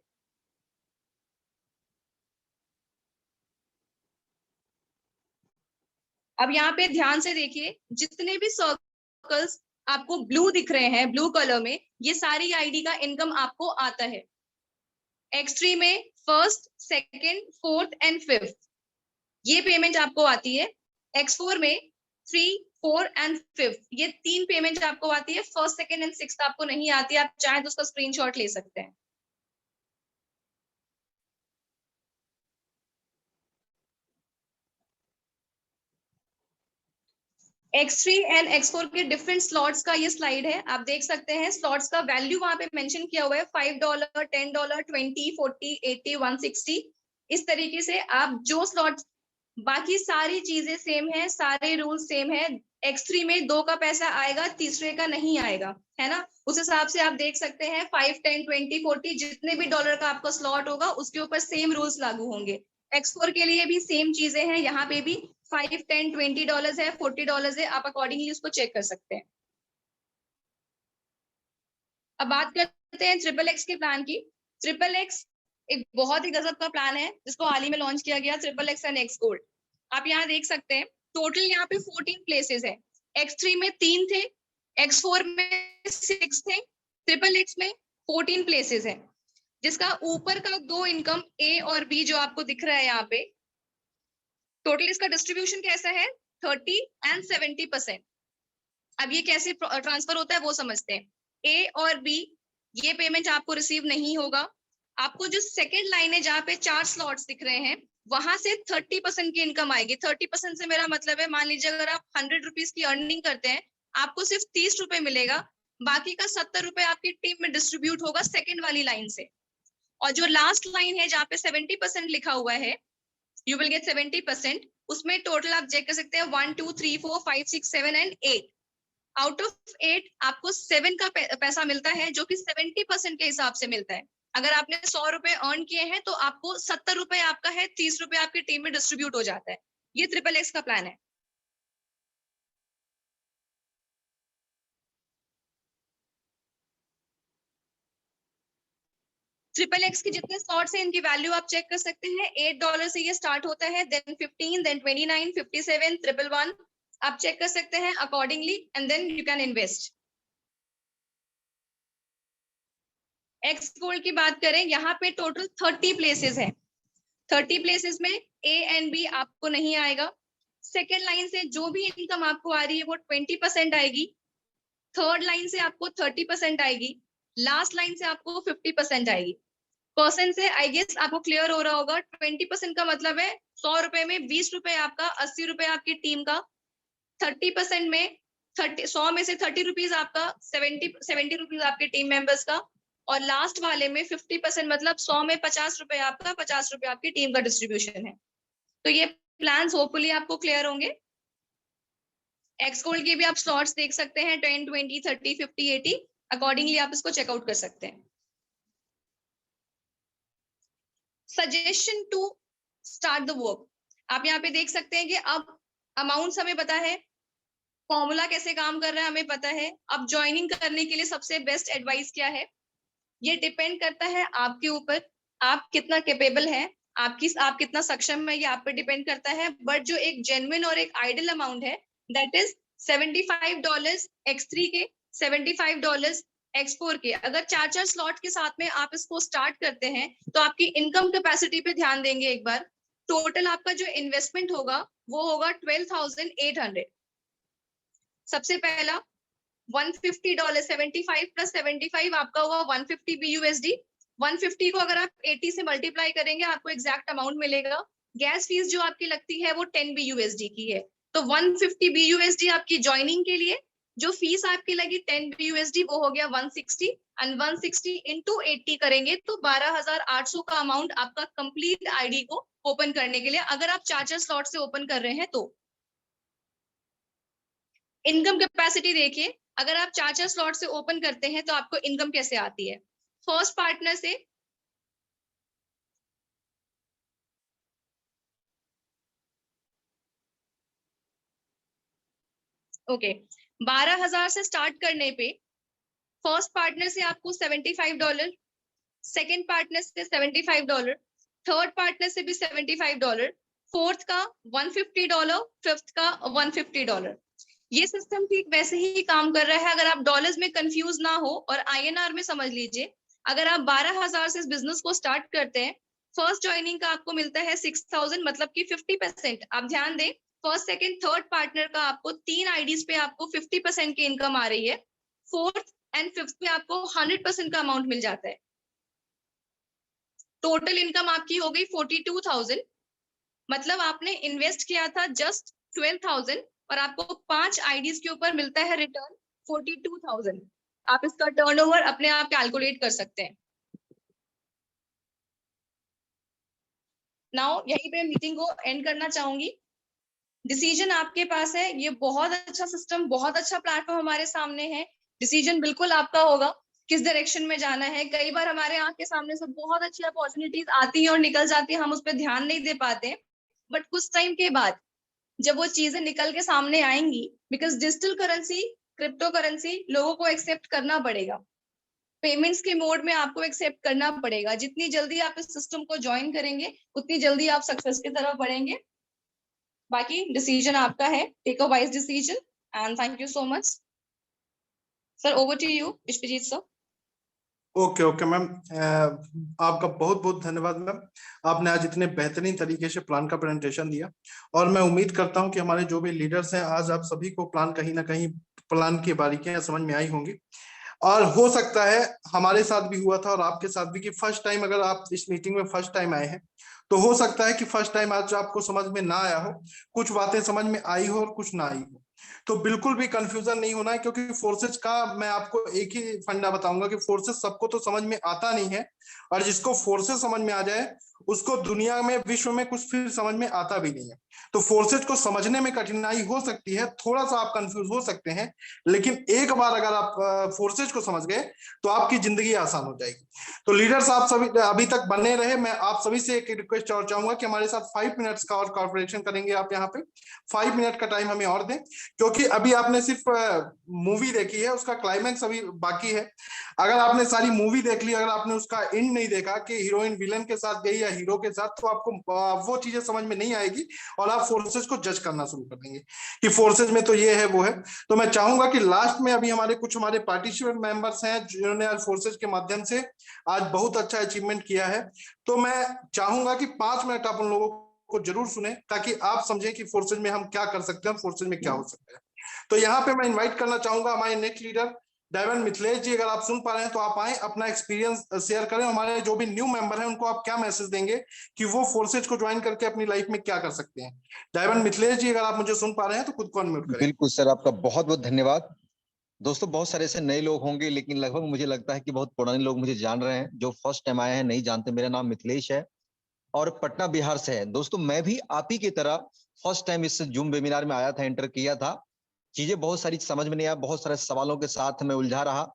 अब यहाँ पे ध्यान से देखिए, जितने भी सर्कल्स आपको ब्लू दिख रहे हैं, ब्लू कलर में, ये सारी आईडी का इनकम आपको आता है। X3 में 1st, 2nd, 4th and 5th ये पेमेंट आपको आती है। X4 में 3, 4 एंड 5th ये 3 पेमेंट आपको आती है। 1st, 2nd एंड 6th आपको नहीं आती, आप चाहे तो उसका स्क्रीनशॉट ले सकते हैं। X3 एंड X4 के डिफरेंट स्लॉट्स का ये स्लाइड है, आप देख सकते हैं। स्लॉट्स का वैल्यू वहां पे मेंशन किया हुआ है, $5, $10, 20, 40, 80, 160। इस तरीके से आप जो स्लॉट, बाकी सारी चीजें सेम है, सारे रूल सेम है। X3 में 2 का पैसा आएगा, तीसरे का नहीं आएगा, है ना। उस हिसाब से आप देख सकते हैं 5, 10, 20, 40 जितने भी डॉलर का आपका स्लॉट होगा उसके ऊपर सेम रूल्स लागू होंगे। X4 के लिए भी सेम चीजें हैं, यहाँ पे भी 5, 10, $20 है, $40 है, आप अकॉर्डिंगली उसको चेक कर सकते हैं। अब बात करते हैं XXX के प्लान की। XXX एक बहुत ही गजब का प्लान है जिसको हाल ही में लॉन्च किया गया, XXX एंड X Gold। आप यहाँ देख सकते हैं टोटल यहाँ पे 14 प्लेसेस है। X3 में 3 थे, X4 में 6 थे, XXX में 14 प्लेसेस है, जिसका ऊपर का 2 इनकम A और B जो आपको दिख रहा है यहाँ पे, टोटल इसका डिस्ट्रीब्यूशन कैसा है, 30 एंड 70%। अब ये कैसे ट्रांसफर होता है वो समझते हैं। ए और बी ये पेमेंट आपको रिसीव नहीं होगा। आपको जो सेकेंड लाइन है जहाँ पे 4 स्लॉट्स दिख रहे हैं, वहां से 30% की इनकम आएगी। 30% से मेरा मतलब है, मान लीजिए अगर आप 100 रुपीज की अर्निंग करते हैं, आपको सिर्फ 30 रुपए मिलेगा, बाकी का 70 रुपए आपकी टीम में डिस्ट्रीब्यूट होगा सेकेंड वाली लाइन से। और जो लास्ट लाइन है जहाँ पे 70% लिखा हुआ है, यू विल गेट 70%, उसमें टोटल आप चेक कर सकते हैं 1, 2, 3, 4, 5, 6, 7 एंड 8। आउट ऑफ 8 आपको 7 का पैसा मिलता है, जो कि 70% के हिसाब से मिलता है। अगर आपने 100 रुपए अर्न किए हैं तो आपको 70 रुपए आपका है, 30 रुपए आपकी टीम में डिस्ट्रीब्यूट हो जाता है। ये XXX का प्लान है। XXX के जितने स्लॉट्स हैं इनकी वैल्यू आप चेक कर सकते हैं। $8 से ये स्टार्ट होता है, देन 15, देन 29, 57, 111 आप चेक कर सकते हैं accordingly, and then you can invest. X gold की बात करें, यहाँ पे टोटल 30 प्लेसेस है। 30 प्लेसेस में ए एंड बी आपको नहीं आएगा। सेकेंड लाइन से जो भी इनकम आपको आ रही है वो 20% आएगी। थर्ड लाइन से आपको 30% आएगी। लास्ट लाइन से आपको 50% आएगी। परसेंट से आई गेस आपको क्लियर हो रहा होगा। 20% का मतलब है 100 रुपए में 20 रुपए आपका, 80 रुपए आपकी टीम का। 30% में 100 में से 30 रुपीज आपका, 70 रुपीज आपके टीम मेंबर्स का, और लास्ट वाले में 50% मतलब 100 में 50 रुपए आपका, 50 रुपए आपकी टीम का डिस्ट्रीब्यूशन है। तो ये प्लान्स होपफुली आपको क्लियर होंगे। एक्स गोल्ड के भी आप स्लॉट्स देख सकते हैं, 10, 20, 30, 50, 80 अकॉर्डिंगली आप इसको चेकआउट कर सकते हैं। Suggestion to start the work, आप यहाँ पे देख सकते हैं कि अब अमाउंट हमें पता है, फॉर्मूला कैसे काम कर रहा है हमें पता है। अब ज्वाइनिंग करने के लिए सबसे बेस्ट एडवाइस क्या है, ये डिपेंड करता है आपके ऊपर, आप कितना कैपेबल है, आप कितना सक्षम है, ये आप पे डिपेंड करता है। बट जो एक जेन्युइन और एक आइडल अमाउंट है, दैट इज $75 X3 के, $75 X4 के। अगर 4 स्लॉट के साथ में आप इसको स्टार्ट करते हैं तो आपकी इनकम कैपेसिटी पे ध्यान देंगे एक बार। टोटल आपका जो इन्वेस्टमेंट होगा वो होगा 12,800। सबसे पहला $150, 75 प्लस 75 आपका हुआ 150 BUSD। 150 को अगर आप 80 से मल्टीप्लाई करेंगे आपको एग्जैक्ट अमाउंट मिलेगा। गैस फीस जो आपकी लगती है वो 10 BUSD की है, तो 150 BUSD आपकी ज्वाइनिंग के लिए जो फीस आपकी लगी 10 BUSD वो हो गया 160, एंड 160 इंटू 80 करेंगे तो 12,800 का अमाउंट आपका कंप्लीट आईडी को ओपन करने के लिए, अगर आप 4 स्लॉट से ओपन कर रहे हैं तो। इनकम कैपेसिटी देखिए, अगर आप 4 स्लॉट से ओपन करते हैं तो आपको इनकम कैसे आती है। फर्स्ट पार्टनर से ओके 12,000 से स्टार्ट करने पे फर्स्ट पार्टनर से आपको $75, सेकेंड पार्टनर से $75, थर्ड पार्टनर से भी $75, फोर्थ का $150, फिफ्थ का $150। ये सिस्टम ठीक वैसे ही काम कर रहा है। अगर आप डॉलर्स में कंफ्यूज ना हो और INR में समझ लीजिए, अगर आप 12,000 से इस बिजनेस को स्टार्ट करते हैं, फर्स्ट ज्वाइनिंग का आपको मिलता है 6,000, मतलब कि 50%। आप ध्यान दें, फर्स्ट सेकंड थर्ड पार्टनर का आपको 3 आईडीज पे आपको 50% की इनकम आ रही है। फोर्थ एंड फिफ्थ में आपको 100% का अमाउंट मिल जाता है। टोटल इनकम आपकी हो गई 42,000, मतलब आपने इन्वेस्ट किया था जस्ट 12,000 और आपको 5 आईडीज के ऊपर मिलता है रिटर्न 42,000। आप इसका टर्नओवर अपने आप कैलकुलेट कर सकते हैं। नाउ यहीं पे मीटिंग को एंड करना चाहूंगी। डिसीजन आपके पास है, ये बहुत अच्छा सिस्टम, बहुत अच्छा प्लेटफॉर्म हमारे सामने है। डिसीजन बिल्कुल आपका होगा किस डायरेक्शन में जाना है। कई बार हमारे आंख के सामने से बहुत अच्छी अपॉर्चुनिटीज आती हैं और निकल जाती है, हम उस पर ध्यान नहीं दे पाते, बट कुछ टाइम के बाद जब वो चीजें निकल के सामने आएंगी, because digital currency, crypto currency लोगों को एक्सेप्ट करना पड़ेगा, पेमेंट्स के मोड में आपको एक्सेप्ट करना पड़ेगा। जितनी जल्दी आप इस सिस्टम को ज्वाइन करेंगे उतनी जल्दी आप सक्सेस की तरफ बढ़ेंगे। बाकी डिसीजन आपका है, take a wise decision, and thank you so much sir. Over to you Vishwajeet sir. Okay ma'am, आपका बहुत बहुत धन्यवाद मैम। आपने आज इतने बेहतरीन तरीके से प्लान का प्रेजेंटेशन दिया, और मैं उम्मीद करता हूं कि हमारे जो भी लीडर्स हैं आज आप सभी को प्लान कहीं ना कहीं प्लान की बारीकियां समझ में आई होंगी। और हो सकता है हमारे साथ भी हुआ था और आपके साथ भी कि फर्स्ट टाइम अगर आप इस मीटिंग में फर्स्ट टाइम आए हैं तो हो सकता है कि फर्स्ट टाइम आज आपको समझ में ना आया हो, कुछ बातें समझ में आई हो और कुछ ना आई हो। तो बिल्कुल भी कंफ्यूजन नहीं होना है, क्योंकि फोर्सेज का मैं आपको एक ही फंडा बताऊंगा कि फोर्सेज सबको तो समझ में आता नहीं है, और जिसको फोर्सेज समझ में आ जाए उसको दुनिया में, विश्व में कुछ फिर समझ में आता भी नहीं है। तो फोर्सेज को समझने में कठिनाई हो सकती है, थोड़ा सा आप कंफ्यूज हो सकते हैं, लेकिन एक बार अगर आप फोर्सेज को समझ गए तो आपकी जिंदगी आसान हो जाएगी। तो लीडर्स आप सभी अभी तक बने रहे। मैं आप सभी से एक रिक्वेस्ट और चाहूंगा कि हमारे साथ 5 मिनट्स का और कॉर्पोरेशन करेंगे आप यहाँ पे। 5 मिनट का टाइम हमें और दें, क्योंकि अभी आपने सिर्फ मूवी देखी है, उसका क्लाइमैक्स अभी बाकी है। अगर आपने सारी मूवी देख ली, अगर आपने उसका एंड नहीं देखा कि हीरोइन विलन के साथ गई या हीरो के साथ, तो आपको वो चीजें समझ में नहीं आएगी और आप फोर्सेज को जज करना शुरू कर देंगे कि फोर्सेज में तो ये है वो है। तो मैं चाहूंगा कि लास्ट में अभी हमारे पार्टिसिपेंट मेंबर्स हैं जिन्होंने आज फोर्सेज के माध्यम से आज बहुत अच्छा अचीवमेंट किया है, तो मैं चाहूंगा कि 5 मिनट आप उन लोगों को जरूर सुने, ताकि आप समझें कि फोर्सेज में हम क्या कर सकते हैं, फोर्सेज में क्या हो सकता है। तो यहाँ पे मैं इन्वाइट करना चाहूंगा हमारे नेक्स्ट लीडर डायमन मिथिलेश जी। अगर आप सुन पा रहे हैं तो आप आए, अपना एक्सपीरियंस शेयर करें। हमारे जो भी न्यू मेंबर हैं उनको आप क्या मैसेज देंगे कि वो फोर्सेज को ज्वाइन करके अपनी लाइफ में क्या कर सकते हैं। डायमन मिथिलेश जी, अगर आप मुझे सुन पा रहे हैं तो खुद को अनम्यूट करें। बिल्कुल सर, आपका बहुत बहुत धन्यवाद। दोस्तों, बहुत सारे ऐसे नए लोग होंगे, लेकिन लगभग मुझे लगता है कि बहुत पुराने लोग मुझे जान रहे हैं। जो फर्स्ट टाइम आए हैं नहीं जानते, मेरा नाम मिथिलेश है और पटना बिहार से है। दोस्तों, मैं भी आप ही की तरह फर्स्ट टाइम इस जूम वेबिनार में आया था, एंटर किया था। चीजें बहुत सारी समझ में नहीं आया, बहुत सारे सवालों के साथ मैं उलझा रहा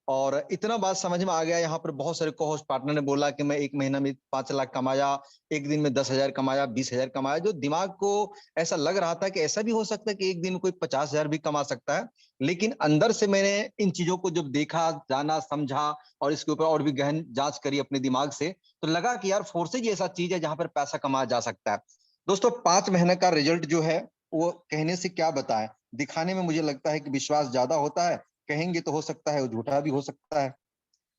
और इतना बात समझ में आ गया। यहाँ पर बहुत सारे को होस्ट पार्टनर ने बोला कि मैं एक महीना में 5 लाख कमाया, एक दिन में 10,000 कमाया, 20,000 कमाया। जो दिमाग को ऐसा लग रहा था कि ऐसा भी हो सकता है कि एक दिन में कोई 50,000 भी कमा सकता है। लेकिन अंदर से मैंने इन चीजों को जब देखा, जाना, समझा और इसके ऊपर और भी गहन जांच करी अपने दिमाग से, तो लगा कि यार फोर्सेज ऐसा चीज है जहां पर पैसा कमाया जा सकता है। दोस्तों, 5 महीने का रिजल्ट जो है वो कहने से क्या बताएं, दिखाने में मुझे लगता है कि विश्वास ज्यादा होता है। कहेंगे तो हो सकता है वो झूठा भी हो सकता है।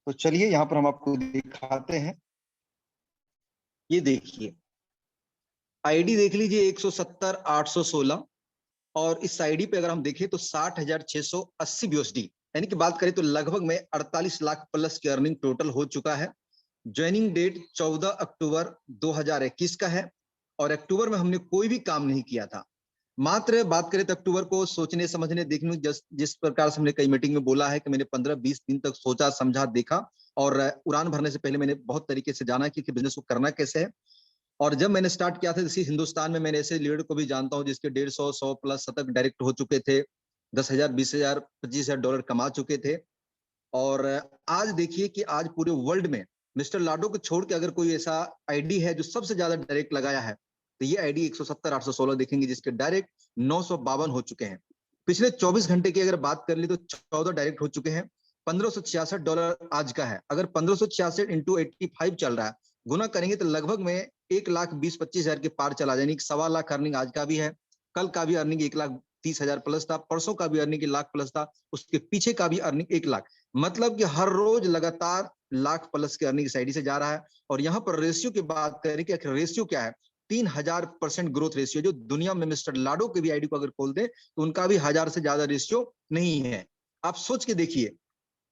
तो चलिए यहाँ पर हम आपको दिखाते हैं। ये देखिए, आईडी देख लीजिए 170,816 और इस आईडी पे अगर हम देखें तो 60,680 यूएसडी, यानी कि बात करें तो लगभग में 48 लाख प्लस की अर्निंग टोटल हो चुका है। ज्वाइनिंग डेट 14 अक्टूबर 2021 का है और अक्टूबर में हमने कोई भी काम नहीं किया था। मात्र बात करें तो अक्टूबर को सोचने समझने देखने, जिस प्रकार से हमने कई मीटिंग में बोला है कि मैंने 15-20 दिन तक सोचा, समझा, देखा और उड़ान भरने से पहले मैंने बहुत तरीके से जाना कि बिजनेस को करना कैसे है। और जब मैंने स्टार्ट किया था, इसी हिंदुस्तान में मैंने ऐसे लीडर को भी जानता हूं जिसके 150, 100 प्लस शतक डायरेक्ट हो चुके थे, 10,000, 20,000, 25,000 डॉलर कमा चुके थे। और आज देखिए कि आज पूरे वर्ल्ड में मिस्टर लाडो को छोड़ के अगर कोई ऐसा आईडी है जो सबसे ज्यादा डायरेक्ट लगाया है, तो ये आईडी 170,816 देखेंगे, जिसके डायरेक्ट 952 हो चुके हैं। पिछले 24 घंटे की अगर बात कर ली तो 14 डायरेक्ट हो चुके हैं। $1,566 आज का है। अगर 1,566 इंटू 85 चल रहा है, गुना करेंगे तो लगभग में 1,20,25,000 के पार चला जाए। 1.25 लाख अर्निंग आज का भी है, कल का भी अर्निंग 1,30,000 प्लस था, परसों का भी अर्निंग 1 लाख प्लस था, उसके पीछे का भी अर्निंग 1 लाख। मतलब कि हर रोज लगातार लाख प्लस की अर्निंग इस आईडी से जा रहा है। और यहाँ पर रेशियो की बात करें कि रेशियो क्या है, 3000% ग्रोथ रेशियो, जो दुनिया में मिस्टर लाडो की भी आईडी को अगर खोल दे तो उनका भी 1000 से ज्यादा रेशियो नहीं है। आप सोच के देखिए,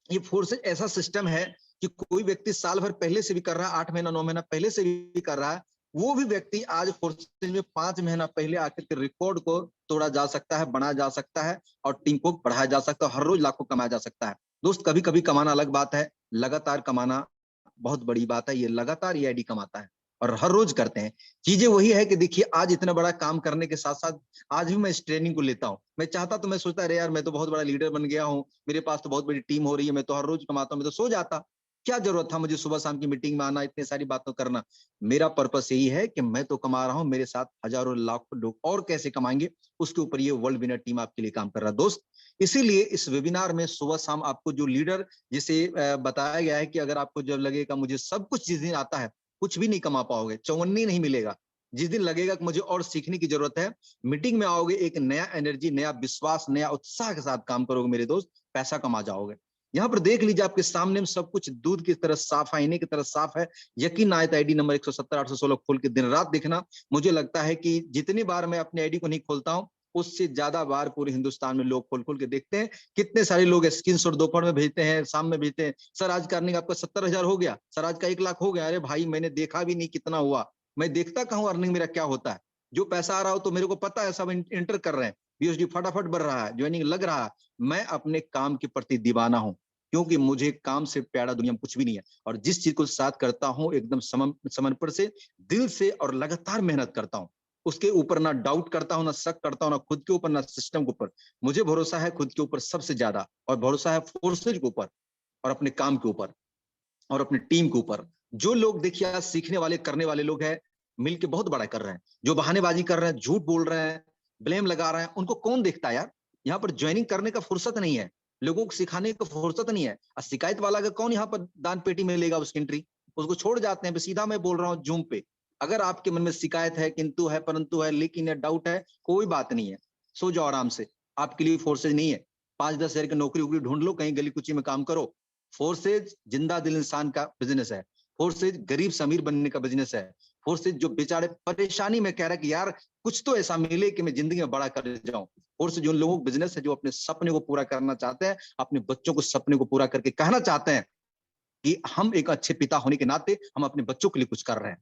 ये फोर्सेज ऐसा सिस्टम है कि कोई व्यक्ति साल भर पहले से भी कर रहा है, 8 महीना 9 महीना पहले से भी कर रहा है, वो भी व्यक्ति आज फोर्सेज में 5 महीना पहले आकर के रिकॉर्ड को तोड़ा जा सकता है, बनाया जा सकता है और टीम को बढ़ाया जा सकता है, हर रोज लाखों कमाया जा सकता है। दोस्त, कभी कभी कमाना अलग बात है, लगातार कमाना बहुत बड़ी बात है। ये लगातार ये आईडी कमाता है और हर रोज करते हैं। चीजें वही है कि देखिए, आज इतना बड़ा काम करने के साथ साथ आज भी मैं इस ट्रेनिंग को लेता हूँ। मैं चाहता तो मैं सोचता अरे यार, मैं तो बहुत बड़ा लीडर बन गया हूँ, मेरे पास तो बहुत बड़ी टीम हो रही है, मैं तो हर रोज कमाता हूँ, मैं तो सो जाता। क्या जरूरत था मुझे सुबह शाम की मीटिंग में आना, इतनी सारी बातें करना। मेरा पर्पस यही है कि मैं तो कमा रहा हूँ, मेरे साथ हजारों लाखों लोग और कैसे कमाएंगे, उसके ऊपर ये वर्ल्ड विनर टीम आपके लिए काम कर रहा है। दोस्त, इसीलिए इस वेबिनार में सुबह शाम आपको जो लीडर जिसे बताया गया है कि अगर आपको जब लगेगा मुझे सब कुछ जिस दिन आता है, कुछ भी नहीं कमा पाओगे, चौवन्नी नहीं मिलेगा। जिस दिन लगेगा कि मुझे और सीखने की जरूरत है, मीटिंग में आओगे, एक नया एनर्जी, नया विश्वास, नया उत्साह के साथ काम करोगे मेरे दोस्त, पैसा कमा जाओगे। यहाँ पर देख लीजिए, आपके सामने में सब कुछ दूध की तरह साफ, आईने की तरह साफ है। यकीन आए तो आईडी नंबर 170,816 खोल के दिन रात देखना। मुझे लगता है कि जितनी बार मैं अपने आईडी को नहीं खोलता हूँ, उससे ज्यादा बार पूरे हिंदुस्तान में लोग खोल खोल के देखते हैं। कितने सारे लोग स्क्रीनशॉट दोपहर में भेजते हैं, शाम में भेजते हैं, सर आज का अर्निंग आपका 70,000 हो गया, सर आज का 1 लाख हो गया। अरे भाई, मैंने देखा भी नहीं कितना हुआ, मैं देखता कहूँ अर्निंग मेरा क्या होता है। जो पैसा आ रहा हो तो मेरे को पता है, सब एंटर कर रहे हैं, यूएसडी फटाफट बढ़ रहा है, ज्वाइनिंग लग रहा है। मैं अपने काम के प्रति दीवाना हूँ, क्योंकि मुझे काम से प्यारा दुनिया में कुछ भी नहीं है। और जिस चीज को साथ करता हूँ एकदम समर्पण से, दिल से और लगातार मेहनत करता हूँ। उसके ऊपर ना डाउट करता हूँ, ना शक करता हूँ, ना खुद के ऊपर, ना सिस्टम के ऊपर। मुझे भरोसा है खुद के ऊपर सबसे ज्यादा, और भरोसा है फोर्सेज के ऊपर, और अपने काम के ऊपर, और अपनी टीम के ऊपर। जो लोग देखिए आज सीखने वाले, करने वाले लोग हैं, मिलके बहुत बड़ा कर रहे हैं। जो बहानेबाजी कर रहे हैं, झूठ बोल रहे हैं, ब्लेम लगा रहे हैं, उनको कौन देखता है यार? यहाँ पर ज्वाइनिंग करने का फुर्सत नहीं है, लोगों को सिखाने का फुर्सत नहीं है। और शिकायत वाला अगर कौन यहाँ पर दान पेटी में लेगा उसकी एंट्री? उसको छोड़ जाते हैं। सीधा मैं बोल रहा हूँ जूम पे, अगर आपके मन में शिकायत है, किंतु है, परंतु है, लेकिन है, डाउट है, कोई बात नहीं है, सो जाओ आराम से। आपके लिए फोर्सेज नहीं है। 5-10 हजार की नौकरी वोकरी ढूंढ लो, कहीं गली कुची में काम करो। फोर्सेज जिंदा दिल इंसान का बिजनेस है। फोर्सेज गरीब से अमीर बनने का बिजनेस है। फोर्सेज जो बेचारे परेशानी में कह रहा है कि यार कुछ तो ऐसा मिले कि मैं जिंदगी में बड़ा कर जाऊं। फोर्सेज जो लोगों का बिजनेस है, जो अपने सपने को पूरा करना चाहते हैं, अपने बच्चों को सपने को पूरा करके कहना चाहते हैं कि हम एक अच्छे पिता होने के नाते हम अपने बच्चों के लिए कुछ कर रहे हैं,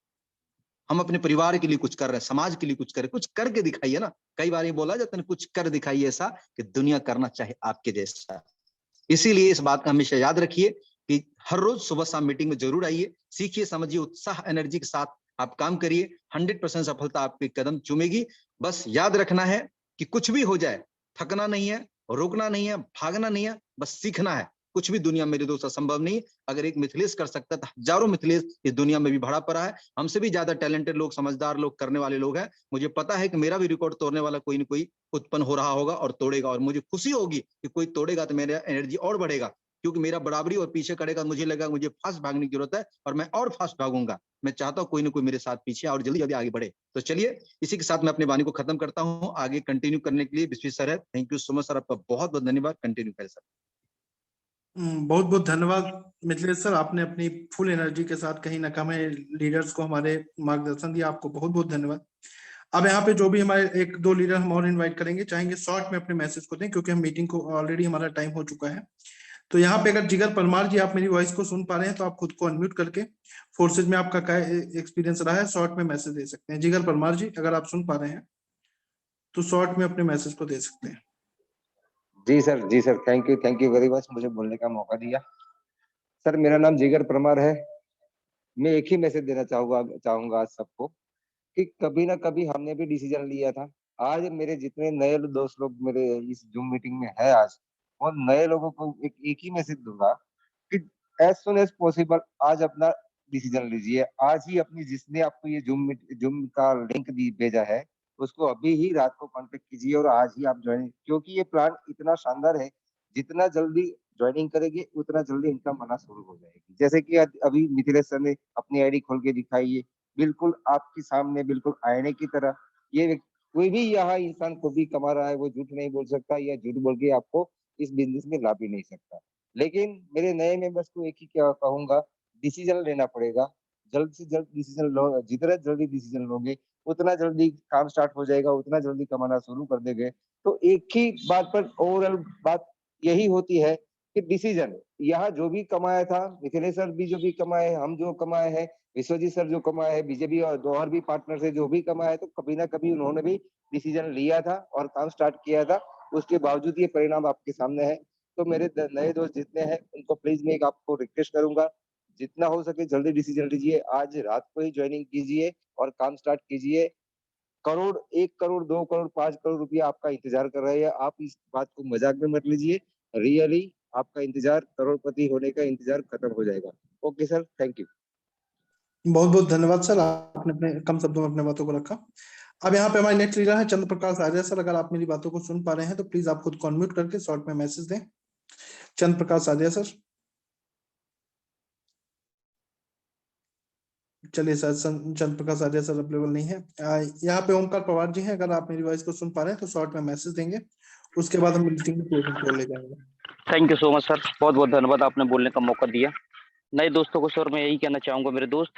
हम अपने परिवार के लिए कुछ कर रहे हैं, समाज के लिए कुछ करें। कुछ करके दिखाइए ना। कई बार ये बोला जाता है, कुछ कर दिखाइए ऐसा कि दुनिया करना चाहे आपके जैसा। इसीलिए इस बात का हमेशा याद रखिए कि हर रोज सुबह शाम मीटिंग में जरूर आइए, सीखिए, समझिए, उत्साह एनर्जी के साथ आप काम करिए। 100% सफलता आपके कदम चूमेगी। बस याद रखना है कि कुछ भी हो जाए, थकना नहीं है, रोकना नहीं है, भागना नहीं है, बस सीखना है। कुछ भी दुनिया मेरे दोस्त असंभव नहीं। अगर एक मिथिलेश कर सकता है तो हजारों मिथिलेश इस दुनिया में भी भरा पड़ा है। हमसे भी ज्यादा टैलेंटेड लोग, समझदार लोग, करने वाले लोग हैं। मुझे पता है कि मेरा भी रिकॉर्ड तोड़ने वाला कोई ना कोई उत्पन्न हो रहा होगा और तोड़ेगा, और मुझे खुशी होगी कि कोई तोड़ेगा तो मेरा एनर्जी और बढ़ेगा, क्योंकि मेरा बराबरी और पीछे करेगा। मुझे लगा मुझे फास्ट भागने की जरूरत है और मैं और फास्ट भागूंगा। मैं चाहता हूं कोई ना कोई मेरे साथ पीछे और जल्दी जल्दी आगे बढ़े। तो चलिए इसी के साथ मैं अपनी वाणी को खत्म करता हूं। आगे कंटिन्यू करने के लिए विश्वेश सर है। Thank you so much sir, आपका बहुत बहुत धन्यवाद। कंटिन्यू करें सर। बहुत बहुत धन्यवाद मिथिलेश सर, आपने अपनी फुल एनर्जी के साथ कहीं ना कहीं लीडर्स को हमारे मार्गदर्शन दिया। आपको बहुत बहुत धन्यवाद। अब यहाँ पे जो भी हमारे 1-2 लीडर हम और इनवाइट करेंगे, चाहेंगे शॉर्ट में अपने मैसेज को दें, क्योंकि हम मीटिंग को ऑलरेडी हमारा टाइम हो चुका है। तो यहाँ पे अगर जिगर परमार जी आप मेरी वॉइस को सुन पा रहे हैं तो आप खुद को अनम्यूट करके फोर्सेज में आपका क्या एक्सपीरियंस रहा है शॉर्ट में मैसेज दे सकते हैं। जिगर परमार जी अगर आप सुन पा रहे हैं तो शॉर्ट में अपने मैसेज को दे सकते हैं। जी sir, thank you very much मुझे बोलने का मौका दिया। सर मेरा नाम जिगर परमार है। मैं एक ही मैसेज देना चाहूंगा आज सबको कि कभी ना कभी हमने भी डिसीजन लिया था। आज मेरे जितने नए दोस्त लोग मेरे इस जूम मीटिंग में है आज, और नए लोगों को एक ही मैसेज दूंगा कि एज सुन एज पॉसिबल आज अपना डिसीजन लीजिए। आज ही अपनी, जिसने आपको ये जूम का लिंक भेजा है उसको अभी ही रात को कांटेक्ट कीजिए और आज ही आप ज्वाइन, क्योंकि ये प्लान इतना शानदार है। जितना जल्दी ज्वाइनिंग करेंगे उतना जल्दी इनकम आना शुरू हो जाएगी। जैसे कि अभी मिथिलेश सर ने अपनी आईडी खोल के दिखाई है, बिल्कुल आपके सामने, बिल्कुल आईने की तरह। ये कोई भी यहाँ इंसान को भी कमा रहा है, वो झूठ नहीं बोल सकता या झूठ बोल के आपको इस बिजनेस में ला भी नहीं सकता। लेकिन मेरे नए मेंबर्स को एक ही क्या कहूंगा, डिसीजन लेना पड़ेगा। जल्द से जल्द डिसीजन लो। जितना जल्दी डिसीजन लोगे उतना जल्दी काम स्टार्ट हो जाएगा, उतना जल्दी कमाना शुरू कर देंगे। तो एक ही बात पर ओवरऑल बात यही होती है कि डिसीजन, यहाँ जो भी कमाया था, मिथिलेश सर भी जो भी कमाए, हम जो कमाए हैं, विश्वजीत सर जो कमाए हैं, बीजेपी और दो और भी पार्टनर से जो भी कमाया, तो कभी ना कभी उन्होंने भी डिसीजन लिया था और काम स्टार्ट किया था। उसके बावजूद ये परिणाम आपके सामने है। तो मेरे नए दोस्त जितने हैं उनको प्लीज मैं एक आपको रिक्वेस्ट करूंगा, जितना हो सके जल्दी डिसीजन लीजिए। आज रात को ही ज्वाइनिंग कीजिए और काम स्टार्ट कीजिए। करोड़, 1 करोड़, 2 करोड़, 5 करोड़ रुपया आपका इंतजार कर रहे हैं। आप इस बात को मजाक में मत लीजिए। रियली आपका इंतजार, करोड़पति होने का इंतजार खत्म हो जाएगा। Okay sir, thank you. बहुत बहुत धन्यवाद सर, आपने अपने कम शब्दों में अपने बातों को रखा। अब यहाँ पे हमारे नेक्स्ट लीडर है चंद्र प्रकाश आर्य सर। अगर आप मेरी बातों को सुन पा रहे हैं तो प्लीज आप खुद को अनम्यूट करके शॉर्ट में मैसेज दें। चंद्र प्रकाश आर्य सर। चलिए सर, चंद्र प्रकाश आर्य सर अवेलेबल नहीं है। यहाँ पे ओमकार पवार जी हैं। अगर आप मेरी वॉइस को सुन पा रहे हैं तो शॉर्ट में मैसेज देंगे, उसके बाद हम मीटिंग में क्लोजिंग कॉल ले जाएंगे। Thank you so much sir, बहुत बहुत धन्यवाद, आपने बोलने का मौका दिया। नए दोस्तों को सर मैं यही कहना चाहूंगा मेरे दोस्त,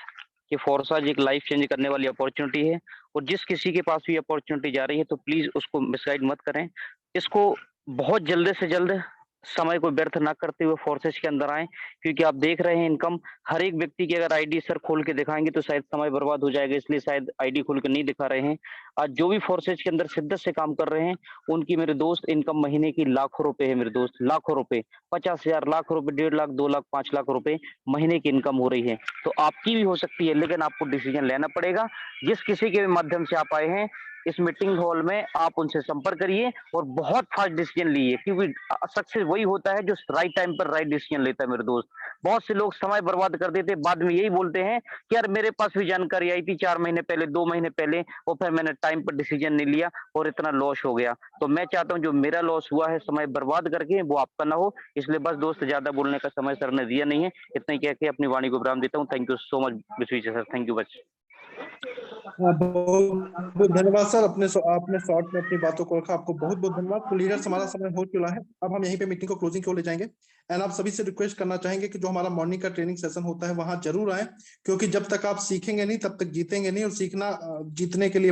कि फोर्साज एक लाइफ चेंज करने वाली अपॉर्चुनिटी है, और जिस किसी के पास भी अपॉर्चुनिटी जा रही है तो प्लीज उसको मिसगाइड मत करें। इसको बहुत जल्द से जल्द समय को व्यर्थ ना करते हुए फोर्सेज के अंदर आए, क्योंकि आप देख रहे हैं इनकम हर एक व्यक्ति की अगर आईडी सर खोल के दिखाएंगे तो शायद समय बर्बाद हो जाएगा, इसलिए शायद आईडी खोल के नहीं दिखा रहे हैं। आज जो भी फोर्सेज के अंदर शिद्दत से काम कर रहे हैं उनकी मेरे दोस्त इनकम महीने की लाखों रुपए है मेरे दोस्त, लाखों रुपए, 50,000, लाख रुपए, 1.5 लाख, 2 लाख, 5 लाख रुपए महीने की इनकम हो रही है। तो आपकी भी हो सकती है, लेकिन आपको डिसीजन लेना पड़ेगा। जिस किसी के भी माध्यम से आप आए हैं इस मीटिंग हॉल में आप उनसे संपर्क करिए और बहुत फास्ट डिसीजन लीजिए, क्योंकि सक्सेस वही होता है जो राइट टाइम पर राइट डिसीजन लेता है मेरे दोस्त। बहुत से लोग समय बर्बाद कर देते, बाद में यही बोलते हैं कि यार मेरे पास भी जानकारी आई थी 4 महीने पहले, 2 महीने पहले, और फिर मैंने टाइम पर डिसीजन नहीं लिया और इतना लॉस हो गया। तो मैं चाहता हूँ जो मेरा लॉस हुआ है समय बर्बाद करके वो आपका ना हो, इसलिए बस दोस्त ज्यादा बोलने का समय सर ने दिया नहीं है, इतना ही कह के अपनी वाणी को विराम देता हूँ। Thank you so much Vishwesh sir, thank you बच्चे। बहुत बहुत धन्यवाद सर, आपने शॉर्ट में अपनी बातों को रखा, आपको बहुत बहुत धन्यवाद। तो लीडर्स हमारा समय हो चुका है, अब हम यहीं पे मीटिंग को क्लोजिंग की ओर ले जाएंगे। एंड आप सभी से रिक्वेस्ट करना चाहेंगे कि जो हमारा मॉर्निंग का ट्रेनिंग सेशन होता है वहां जरूर आए, क्योंकि जब तक आप सीखेंगे नहीं तब तक जीतेंगे नहीं, और सीखना जीतने के लिए